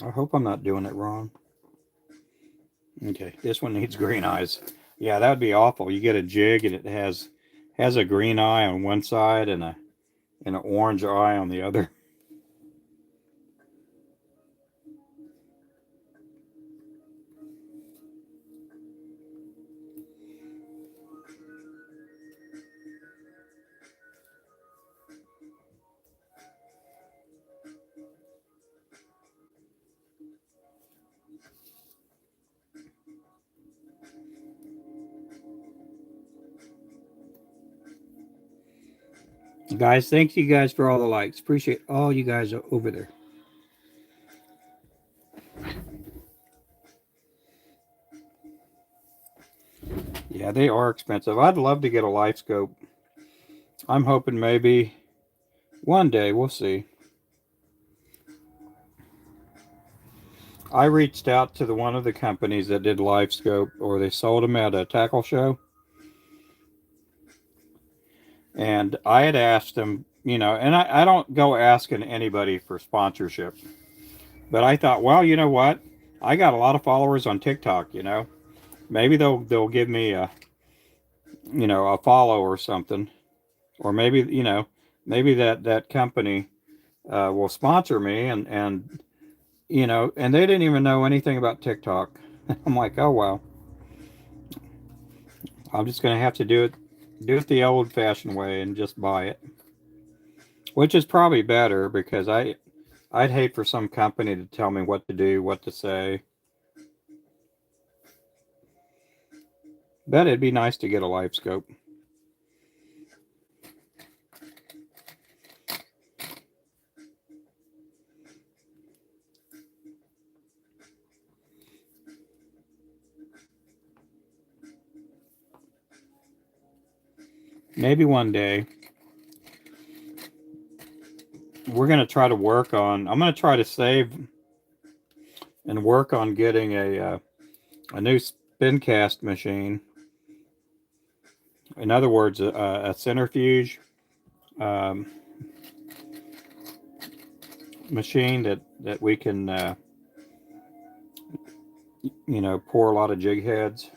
Speaker 1: I hope I'm not doing it wrong. Okay, this one needs green eyes. Yeah, that would be awful. You get a jig and it has a green eye on one side and an orange eye on the other. Guys, thank you guys for all the likes. Appreciate all you guys over there. Yeah, they are expensive. I'd love to get a life scope. I'm hoping maybe one day, we'll see. I reached out to one of the companies that did live scope, or they sold them at a tackle show. And I had asked them, and I don't go asking anybody for sponsorship. But I thought, well, you know what? I got a lot of followers on TikTok. Maybe they'll give me a follow or something. Or maybe that company will sponsor me and they didn't even know anything about TikTok. I'm like, oh well, I'm just gonna have to do it the old-fashioned way and just buy it, which is probably better because I'd hate for some company to tell me what to do, what to say. But it'd be nice to get a live scope. Maybe one day we're gonna try to work on. I'm gonna try to save and work on getting a new spin cast machine. In other words, a centrifuge um, machine that we can pour a lot of jig heads.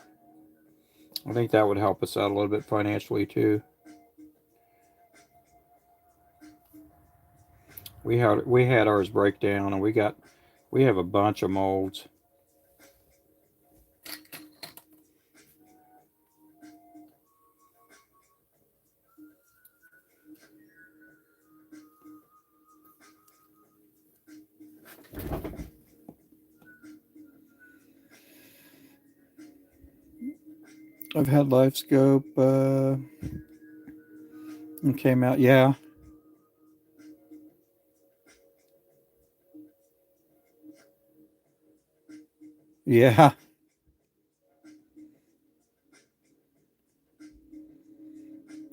Speaker 1: I think that would help us out a little bit financially too. We had ours break down, and we have a bunch of molds. I've had live scope. It came out, yeah. Yeah.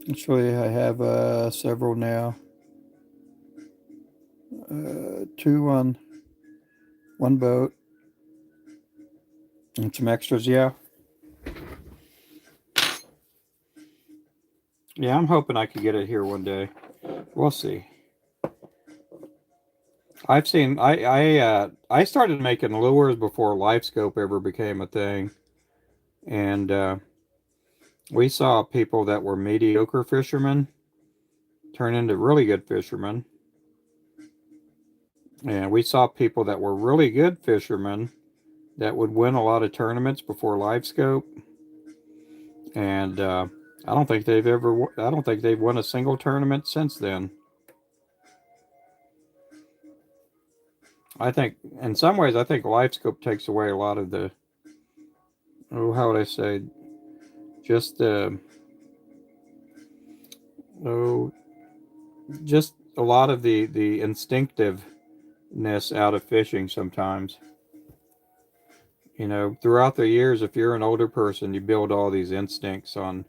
Speaker 1: Actually, I have several now. Two on one boat and some extras. Yeah. Yeah, I'm hoping I could get it here one day. We'll see. I've seen I started making lures before LiveScope ever became a thing, and we saw people that were mediocre fishermen turn into really good fishermen, and we saw people that were really good fishermen that would win a lot of tournaments before LiveScope, and I don't think they've won a single tournament since then. I think in some ways I think LiveScope takes away a lot of the, oh, how would I say, just Oh, just a lot of the instinctiveness out of fishing sometimes. You know, throughout the years, if you're an older person, you build all these instincts on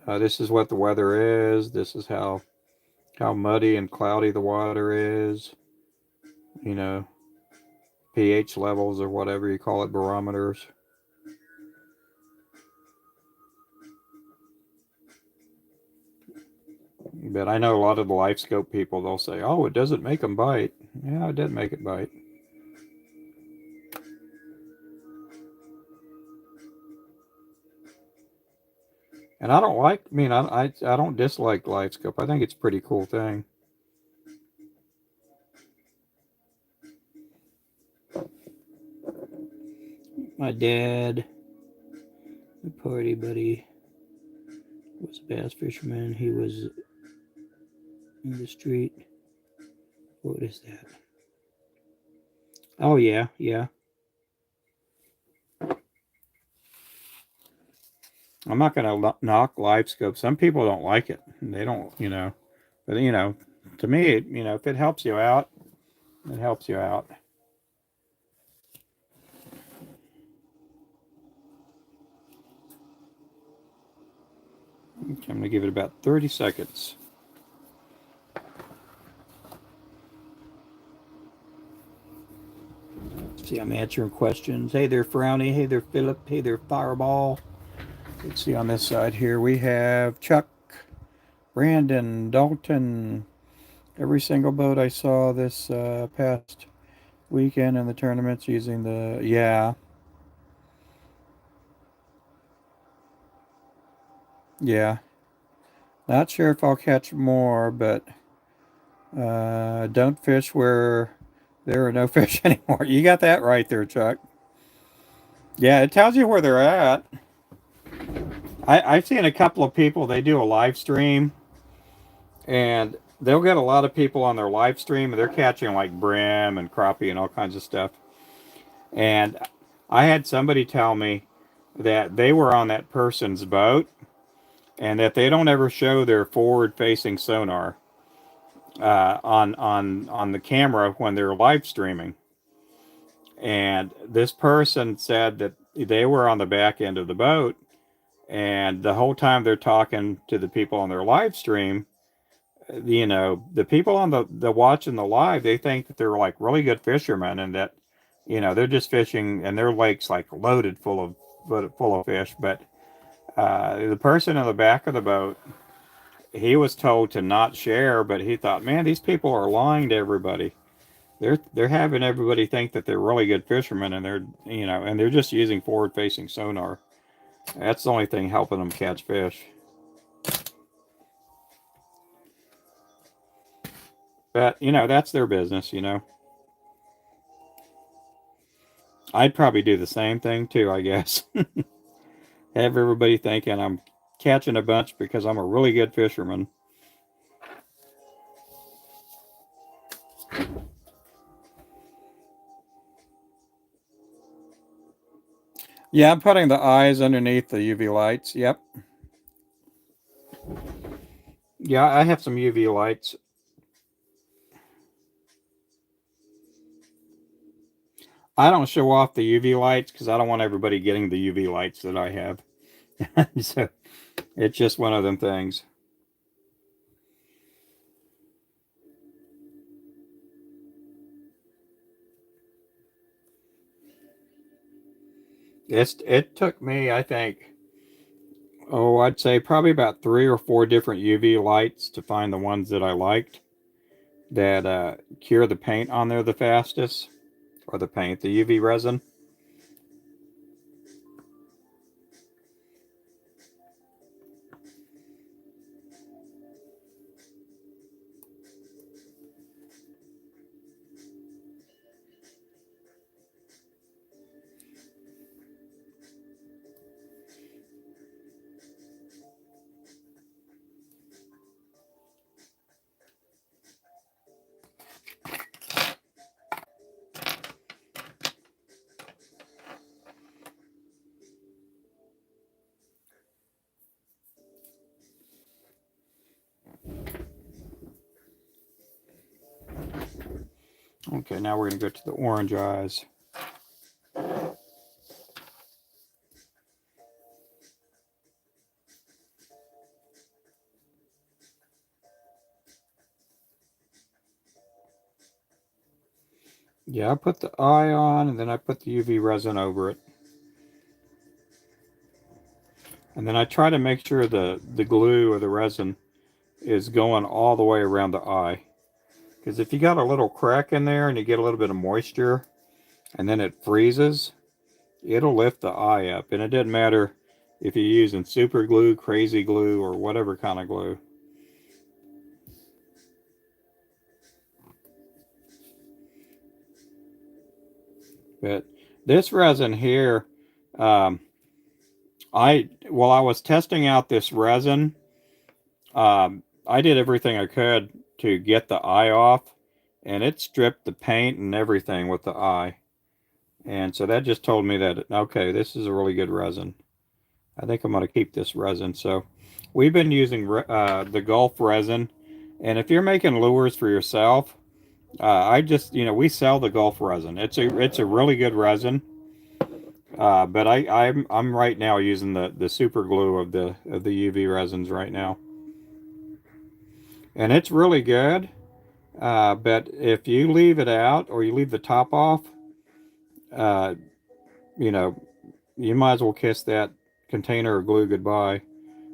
Speaker 1: this is what the weather is, this is how muddy and cloudy the water is, you know, pH levels or whatever you call it, barometers. But I know a lot of the life scope people, they'll say, oh, it doesn't make them bite. Yeah, it did make it bite. And I don't like, I mean, I don't dislike life scope. I think it's a pretty cool thing. My dad, the party buddy, was a bass fisherman. He was in the street. What is that? Oh, yeah, yeah. I'm not going to knock live scope. Some people don't like it. They don't, you know. But, you know, to me, you know, if it helps you out, it helps you out. Okay, I'm going to give it about 30 seconds. See, I'm answering questions. Hey there, Frowny. Hey there, Philip. Hey there, Fireball. Let's see on this side here. We have Chuck, Brandon, Dalton. Every single boat I saw this past weekend in the tournaments using the, yeah. Yeah. Not sure if I'll catch more, but don't fish where there are no fish anymore. You got that right there, Chuck. Yeah, it tells you where they're at. I've seen a couple of people, they do a live stream, and they'll get a lot of people on their live stream, and they're catching like brim and crappie and all kinds of stuff. And I had somebody tell me that they were on that person's boat and that they don't ever show their forward-facing sonar on the camera when they're live streaming. And this person said that they were on the back end of the boat, and the whole time they're talking to the people on their live stream, you know, the people on the watching the live, they think that they're like really good fishermen, and that, you know, they're just fishing and their lake's like loaded full of fish. But the person in the back of the boat, he was told to not share, but he thought, man, these people are lying to everybody. They're having everybody think that they're really good fishermen, and they're, you know, and they're just using forward facing sonar. That's the only thing helping them catch fish. But you know, that's their business. You know, I'd probably do the same thing too, I guess. Have everybody thinking I'm catching a bunch because I'm a really good fisherman. Yeah, I'm putting the eyes underneath the UV lights. Yep. Yeah, I have some UV lights. I don't show off the UV lights because I don't want everybody getting the UV lights that I have. So it's just one of them things. It took me, I think, oh, I'd say probably about 3 or 4 different UV lights to find the ones that I liked that cure the paint on there the fastest, or the UV resin. Okay, now we're going to go to the orange eyes. Yeah, I put the eye on, and then I put the UV resin over it. And then I try to make sure the glue or the resin is going all the way around the eye. Because if you got a little crack in there and you get a little bit of moisture, and then it freezes, it'll lift the eye up. And it doesn't matter if you're using super glue, crazy glue, or whatever kind of glue. But this resin here, while I was testing out this resin, I did everything I could to get the eye off, and it stripped the paint and everything with the eye. And so that just told me that, okay, this is a really good resin. I think I'm going to keep this resin. So we've been using the Gulf resin. And if you're making lures for yourself, I just, we sell the Gulf resin. It's a really good resin. But I'm right now using the super glue of the UV resins right now. And it's really good. But if you leave it out or you leave the top off, uh, you know, you might as well kiss that container of glue goodbye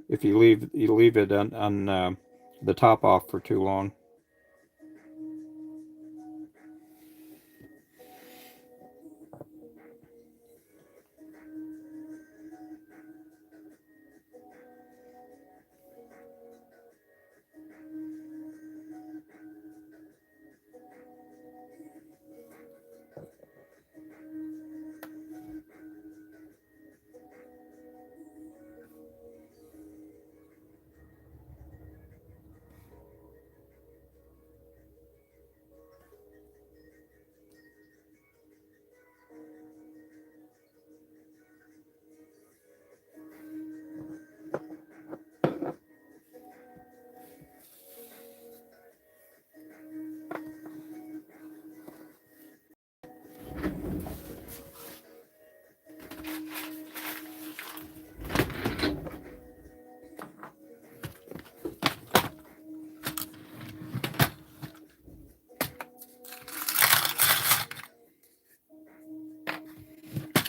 Speaker 1: if you leave it on the top off for too long.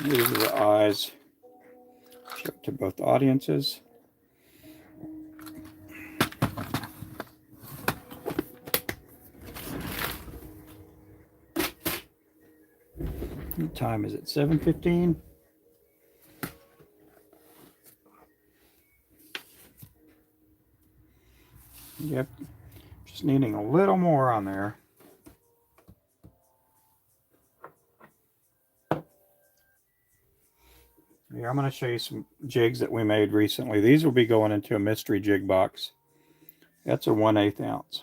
Speaker 1: These are the eyes. Show it to both audiences. What time is it? 7:15. Yep. Just needing a little more on there. Yeah, I'm going to show you some jigs that we made recently. These will be going into a mystery jig box. That's a 1/8 ounce.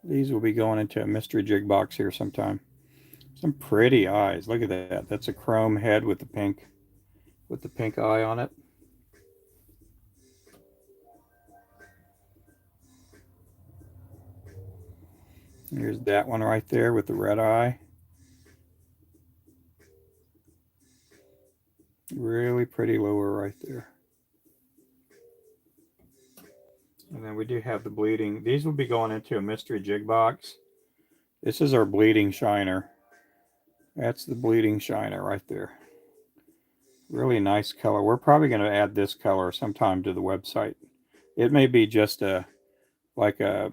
Speaker 1: These will be going into a mystery jig box here sometime. Some pretty eyes. Look at that. That's a chrome head with the pink eye on it. Here's that one right there with the red eye. Really pretty lure right there. And then we do have the bleeding. These will be going into a mystery jig box. This is our bleeding shiner. That's the bleeding shiner right there. Really nice color. We're probably going to add this color sometime to the website. It may be just like a,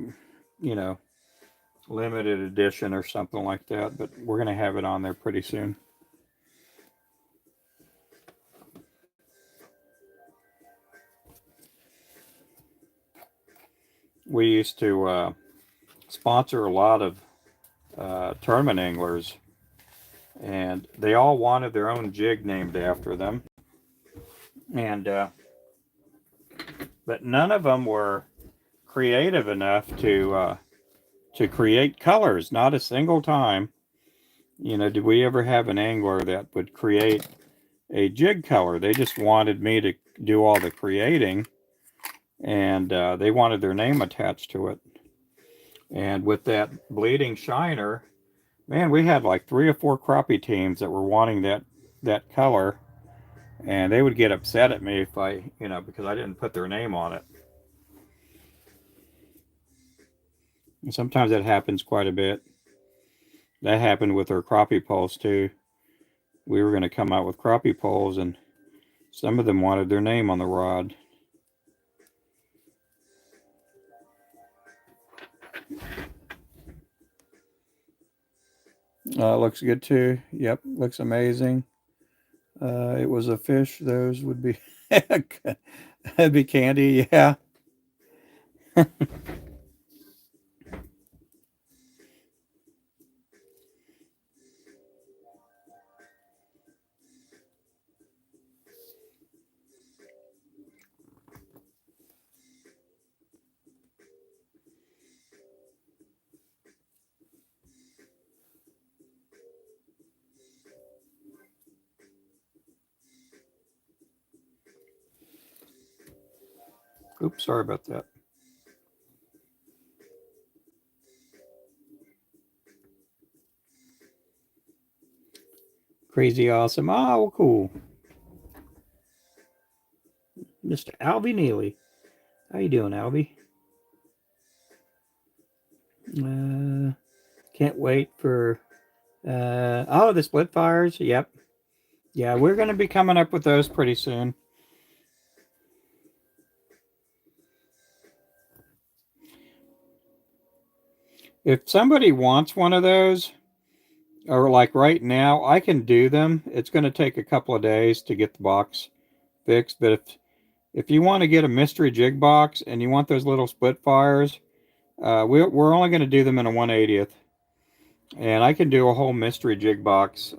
Speaker 1: limited edition or something like that, but we're going to have it on there pretty soon. We used to sponsor a lot of tournament anglers, and they all wanted their own jig named after them, and but none of them were creative enough to create colors. Not a single time, did we ever have an angler that would create a jig color. They just wanted me to do all the creating, and they wanted their name attached to it. And with that bleeding shiner, man, we had like 3 or 4 crappie teams that were wanting that color, and they would get upset at me if I, because I didn't put their name on it. And sometimes that happens quite a bit. That happened with our crappie poles too. We were going to come out with crappie poles, and some of them wanted their name on the rod. Looks good too. Yep, looks amazing. It was a fish. Those would be that'd be candy. Yeah. Oops, sorry about that. Crazy awesome. Oh, cool. Mr. Albie Neely. How you doing, Albie? Can't wait for oh, the split fires. Yep. Yeah, we're going to be coming up with those pretty soon. If somebody wants one of those, or like right now, I can do them. It's going to take a couple of days to get the box fixed, but if you want to get a mystery jig box and you want those little split fires, we're only going to do them in a 1/80th, and I can do a whole mystery jig box,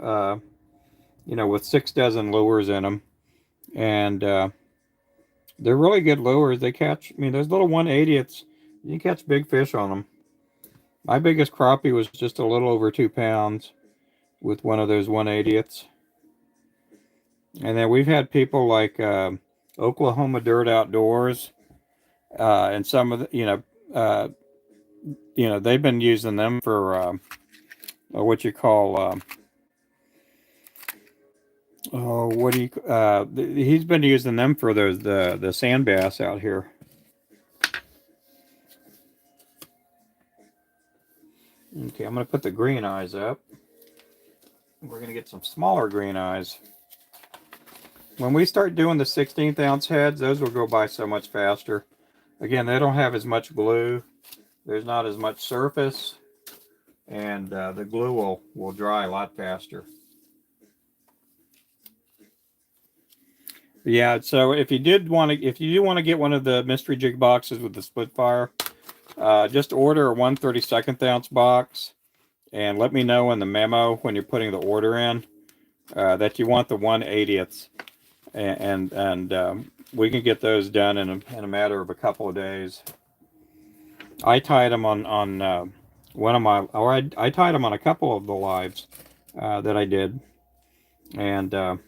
Speaker 1: with 6 dozen lures in them, and they're really good lures. They catch, those little 1/80ths, you can catch big fish on them. My biggest crappie was just a little over 2 pounds with one of those 1/80ths. And then we've had people like Oklahoma Dirt Outdoors, and some of the, they've been using them for what you call, oh, what do you, he's been using them for the sand bass out here. Okay, I'm going to put the green eyes up. We're going to get some smaller green eyes. When we start doing the 16th ounce heads, those will go by so much faster. Again, they don't have as much glue. There's not as much surface, and the glue will dry a lot faster. Yeah, so if you do want to get one of the mystery jig boxes with the split fire, just order a 1/32 ounce box, and let me know in the memo when you're putting the order in that you want the 1/80ths, and we can get those done in a matter of a couple of days. I tied them on one of my, or I tied them on a couple of the lives that I did, and they're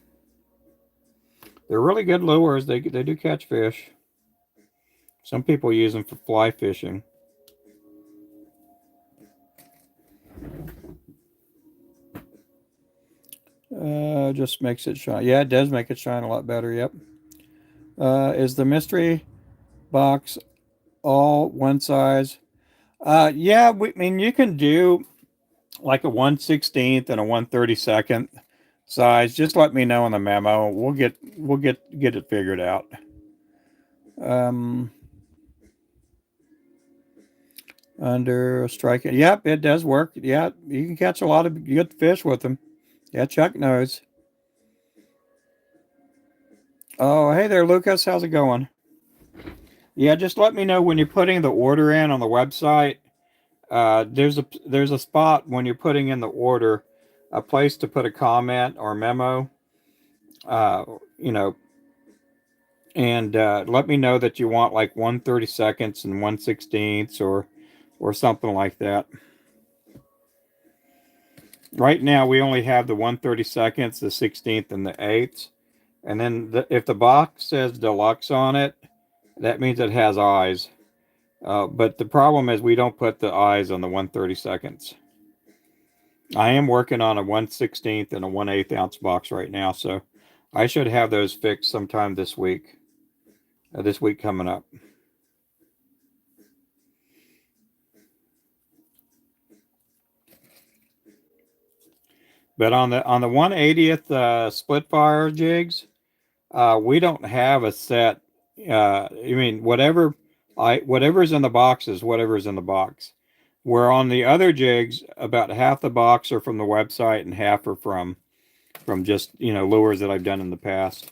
Speaker 1: really good lures. They do catch fish. Some people use them for fly fishing. Just makes it shine. Yeah, it does make it shine a lot better. Yep. Is the mystery box all one size? Yeah, you can do like a 1/16 and a 1/32 size. Just let me know in the memo. We'll get it figured out. Under a strike. Yep, it does work. Yeah, you can catch a lot of good fish with them. Yeah, Chuck knows. Oh, hey there, Lucas. How's it going? Yeah, just let me know when you're putting the order in on the website. There's a spot when you're putting in the order, a place to put a comment or memo. Uh, you know, and let me know that you want like 1/32 and 1/16 or something like that. Right now we only have the 1/32, the 16th, and the 8th. And then if the box says deluxe on it, that means it has eyes. But the problem is we don't put the eyes on the 1/32. I am working on a 1/16 and a 1/8 ounce box right now, so I should have those fixed sometime this week. This week coming up. But on the 1/80th split fire jigs, we don't have a set. I mean, whatever's in the box is whatever's in the box. Where on the other jigs, about half the box are from the website and half are from just lures that I've done in the past.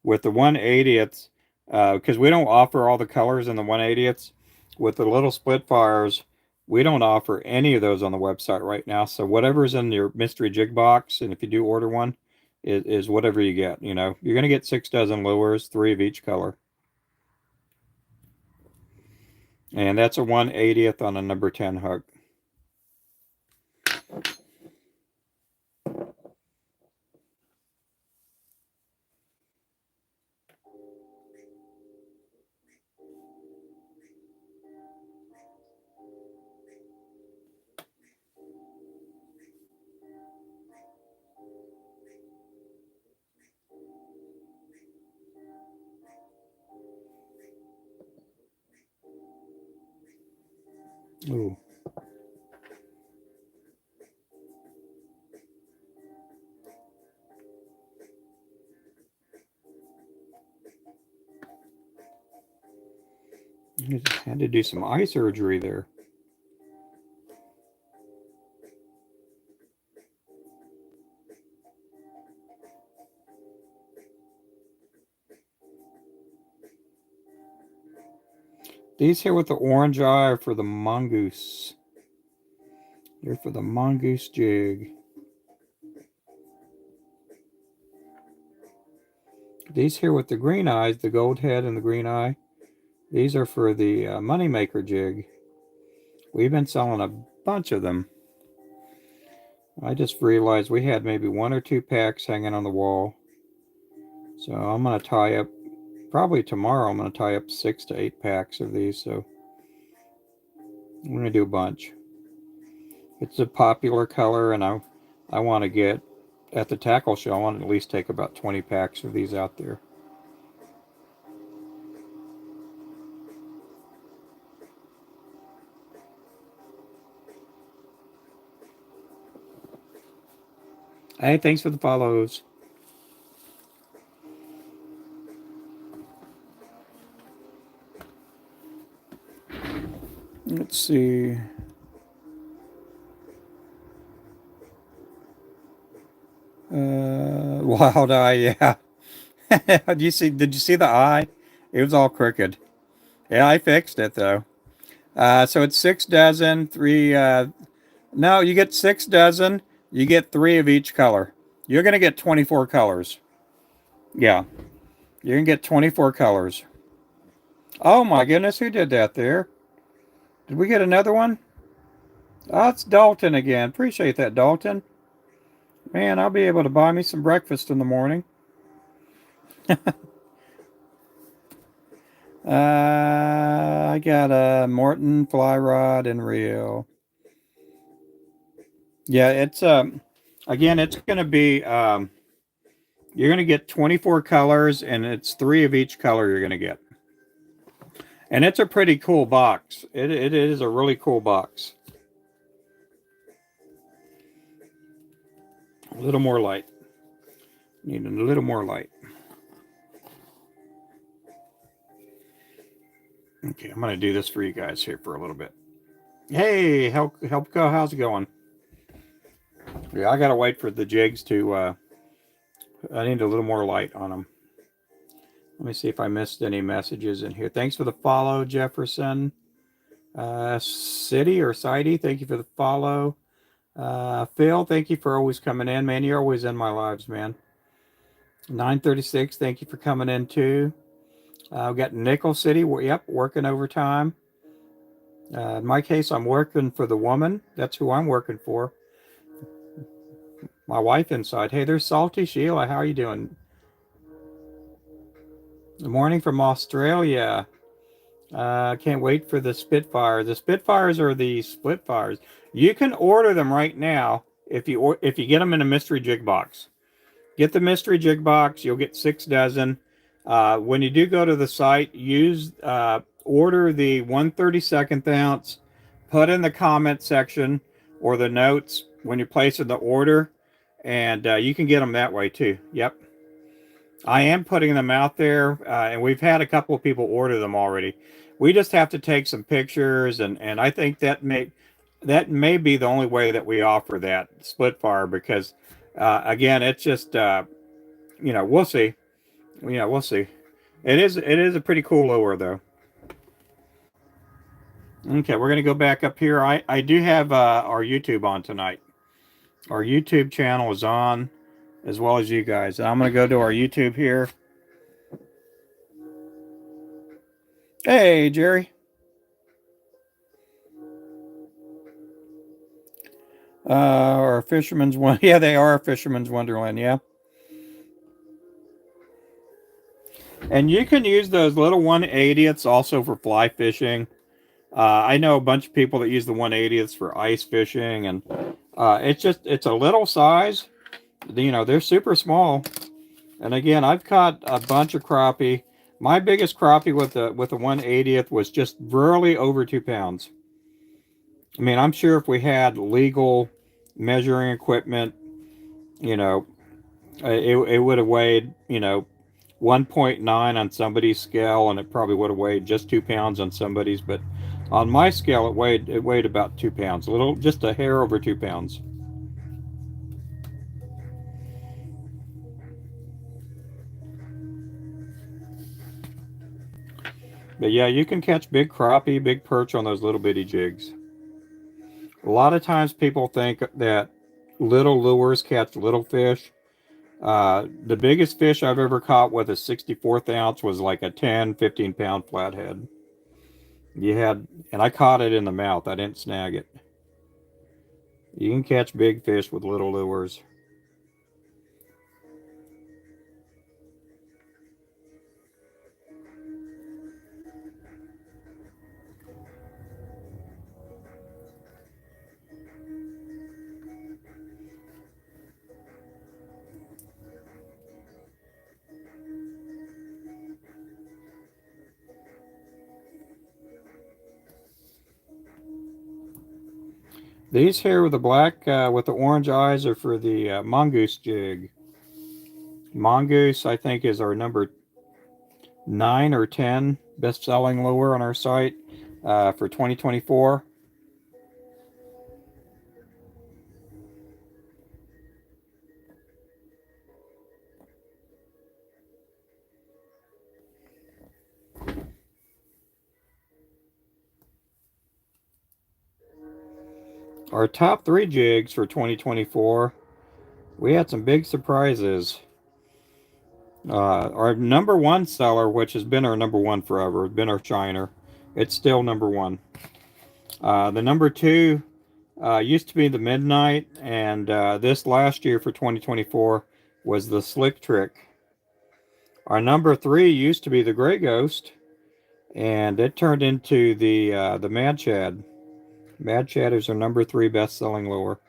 Speaker 1: With the 1/80ths, because we don't offer all the colors in the 1/80ths, with the little split fires, we don't offer any of those on the website right now. So whatever's in your mystery jig box, and if you do order one, is whatever you get. You're gonna get 6 dozen lures, 3 of each color, and that's a 1/80th on a number 10 hook. Ooh. I just had to do some eye surgery there. These here with the orange eye are for the mongoose. They're for the mongoose jig. These here with the green eyes, the gold head and the green eye, these are for the moneymaker jig. We've been selling a bunch of them. I just realized we had maybe 1 or 2 packs hanging on the wall. So I'm going to tie up, probably tomorrow, I'm going to tie up 6 to 8 packs of these. So I'm going to do a bunch. It's a popular color, and I want to get, at the tackle show, I want to at least take about 20 packs of these out there. Hey, thanks for the follows. Let's see. Wild eye, yeah. Did you see the eye? It was all crooked. Yeah, I fixed it though. So it's 6 dozen, three. No, you get 6 dozen. You get 3 of each color. You're gonna get 24 colors. Yeah, you're gonna get 24 colors. Oh my goodness, who did that there? Did we get another one? Oh, it's Dalton again. Appreciate that, Dalton. Man, I'll be able to buy me some breakfast in the morning. I got a Morton fly rod and reel. Yeah, it's again, it's gonna be you're gonna get 24 colors, and it's 3 of each color you're gonna get. And it's a pretty cool box. It is a really cool box. A little more light. Need a little more light. Okay, I'm gonna do this for you guys here for a little bit. Hey, Helpco, how's it going? Yeah, I gotta wait for the jigs to. I need a little more light on them. Let me see if I missed any messages in here. Thanks for the follow, Jefferson. City or Sidey, thank you for the follow. Phil, thank you for always coming in, man. You're always in my lives, man. 936, thank you for coming in too. I've got Nickel City. Yep, working overtime. In my case, I'm working for the woman. That's who I'm working for. My wife inside. Hey, there's Salty Sheila. How are you doing? Good morning from Australia. I can't wait for the Spitfires. The Spitfires are the Splitfires. You can order them right now if you get them in a mystery jig box. Get the mystery jig box. You'll get 6 dozen. When you do go to the site, order the 1/32 ounce. Put in the comment section or the notes when you're placing the order, and you can get them that way too. Yep, I am putting them out there, and we've had a couple of people order them already. We just have to take some pictures, and I think that may be the only way that we offer that split fire because again, it's just we'll see. We'll see. It is a pretty cool lure though. Okay, we're gonna go back up here. I do have our YouTube on tonight. Our YouTube channel is on, as well as you guys. And I'm gonna go to our YouTube here. Hey, Jerry. Or Fisherman's One. Yeah, they are a Fisherman's Wonderland. Yeah, and you can use those little 1/80ths also for fly fishing. I know a bunch of people that use the 1/80ths for ice fishing, and it's a little size. They're super small. And again, I've caught a bunch of crappie. My biggest crappie with the 1/80th was just barely over 2 pounds. I mean, I'm sure if we had legal measuring equipment, you know, it would have weighed, 1.9 on somebody's scale, and it probably would have weighed just 2 pounds on somebody's. But on my scale, it weighed about 2 pounds, a little, just a hair over 2 pounds. But yeah, you can catch big crappie, big perch on those little bitty jigs. A lot of times people think that little lures catch little fish. The biggest fish I've ever caught with a 64th ounce was like a 10, 15 pound flathead. And I caught it in the mouth. I didn't snag it. You can catch big fish with little lures. These here with the black, with the orange eyes are for the mongoose jig. Mongoose, I think, is our number 9 or 10 best-selling lure on our site for 2024. Our top 3 jigs for 2024, we had some big surprises. Our number one seller, which has been our number one forever, has been our shiner. It's still number one. The number two used to be the Midnight, and this last year for 2024 was the Slick Trick. Our number three used to be the Gray Ghost, and it turned into the Mad Shad. Mad Shad is our number three best-selling lure.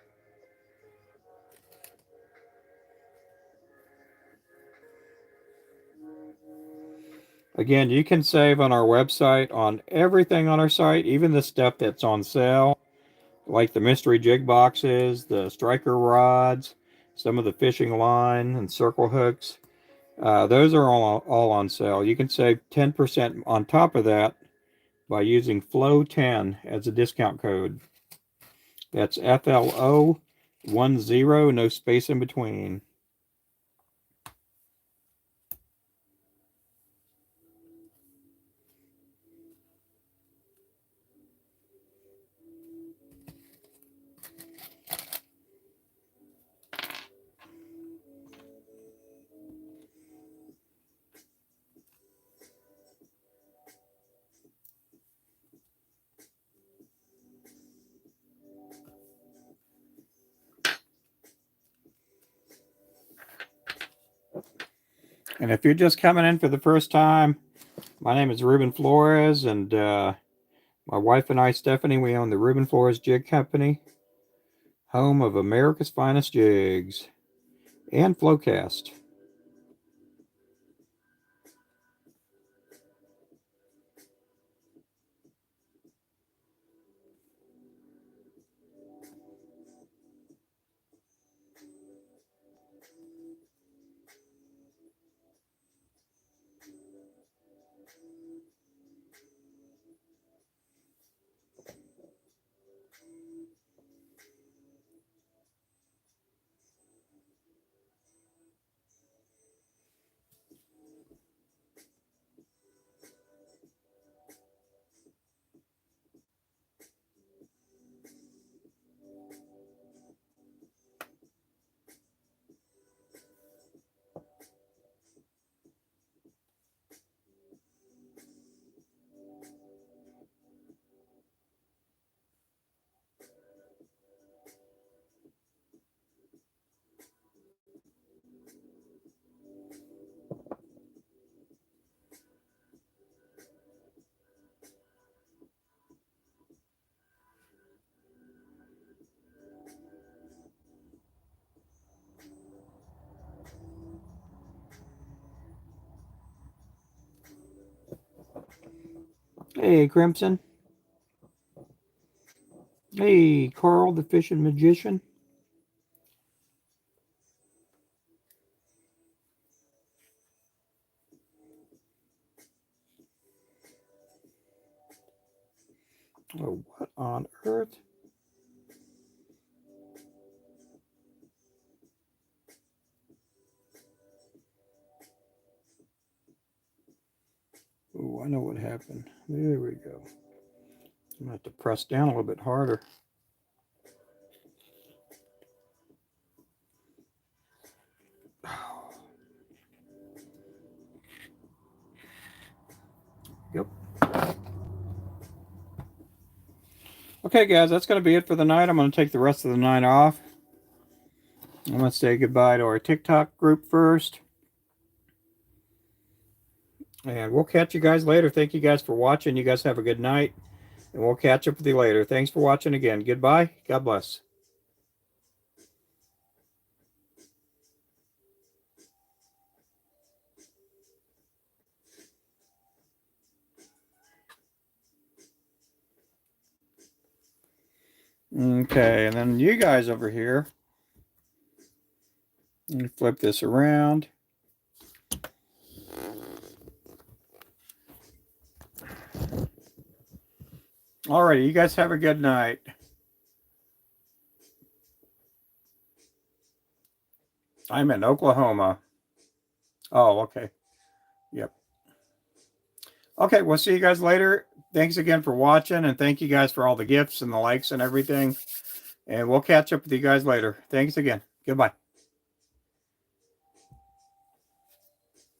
Speaker 1: Again, you can save on our website on everything on our site, even the stuff that's on sale, like the mystery jig boxes, the striker rods, some of the fishing line and circle hooks. Those are all on sale. You can save 10% on top of that by using FLOW10 as a discount code. That's FLO10, no space in between. And if you're just coming in for the first time, My name is Ruben Flores, and my wife and I, Stephanie, we own the Ruben Flores Jig Company, home of America's finest jigs and Flowcast. Hey, Crimson. Hey, Carl, the fishing magician. Oh, what on earth? Oh, I know what happened. There we go. I'm going to have to press down a little bit harder. Yep. Okay, guys, that's going to be it for the night. I'm going to take the rest of the night off. I'm going to say goodbye to our TikTok group first. And we'll catch you guys later. Thank you guys for watching. You guys have a good night. And we'll catch up with you later. Thanks for watching again. Goodbye. God bless. Okay, and then you guys over here. Let me flip this around. Alrighty, you guys have a good night. I'm in Oklahoma. Oh, okay. Yep. Okay, we'll see you guys later. Thanks again for watching, and thank you guys for all the gifts and the likes and everything. And we'll catch up with you guys later. Thanks again. Goodbye.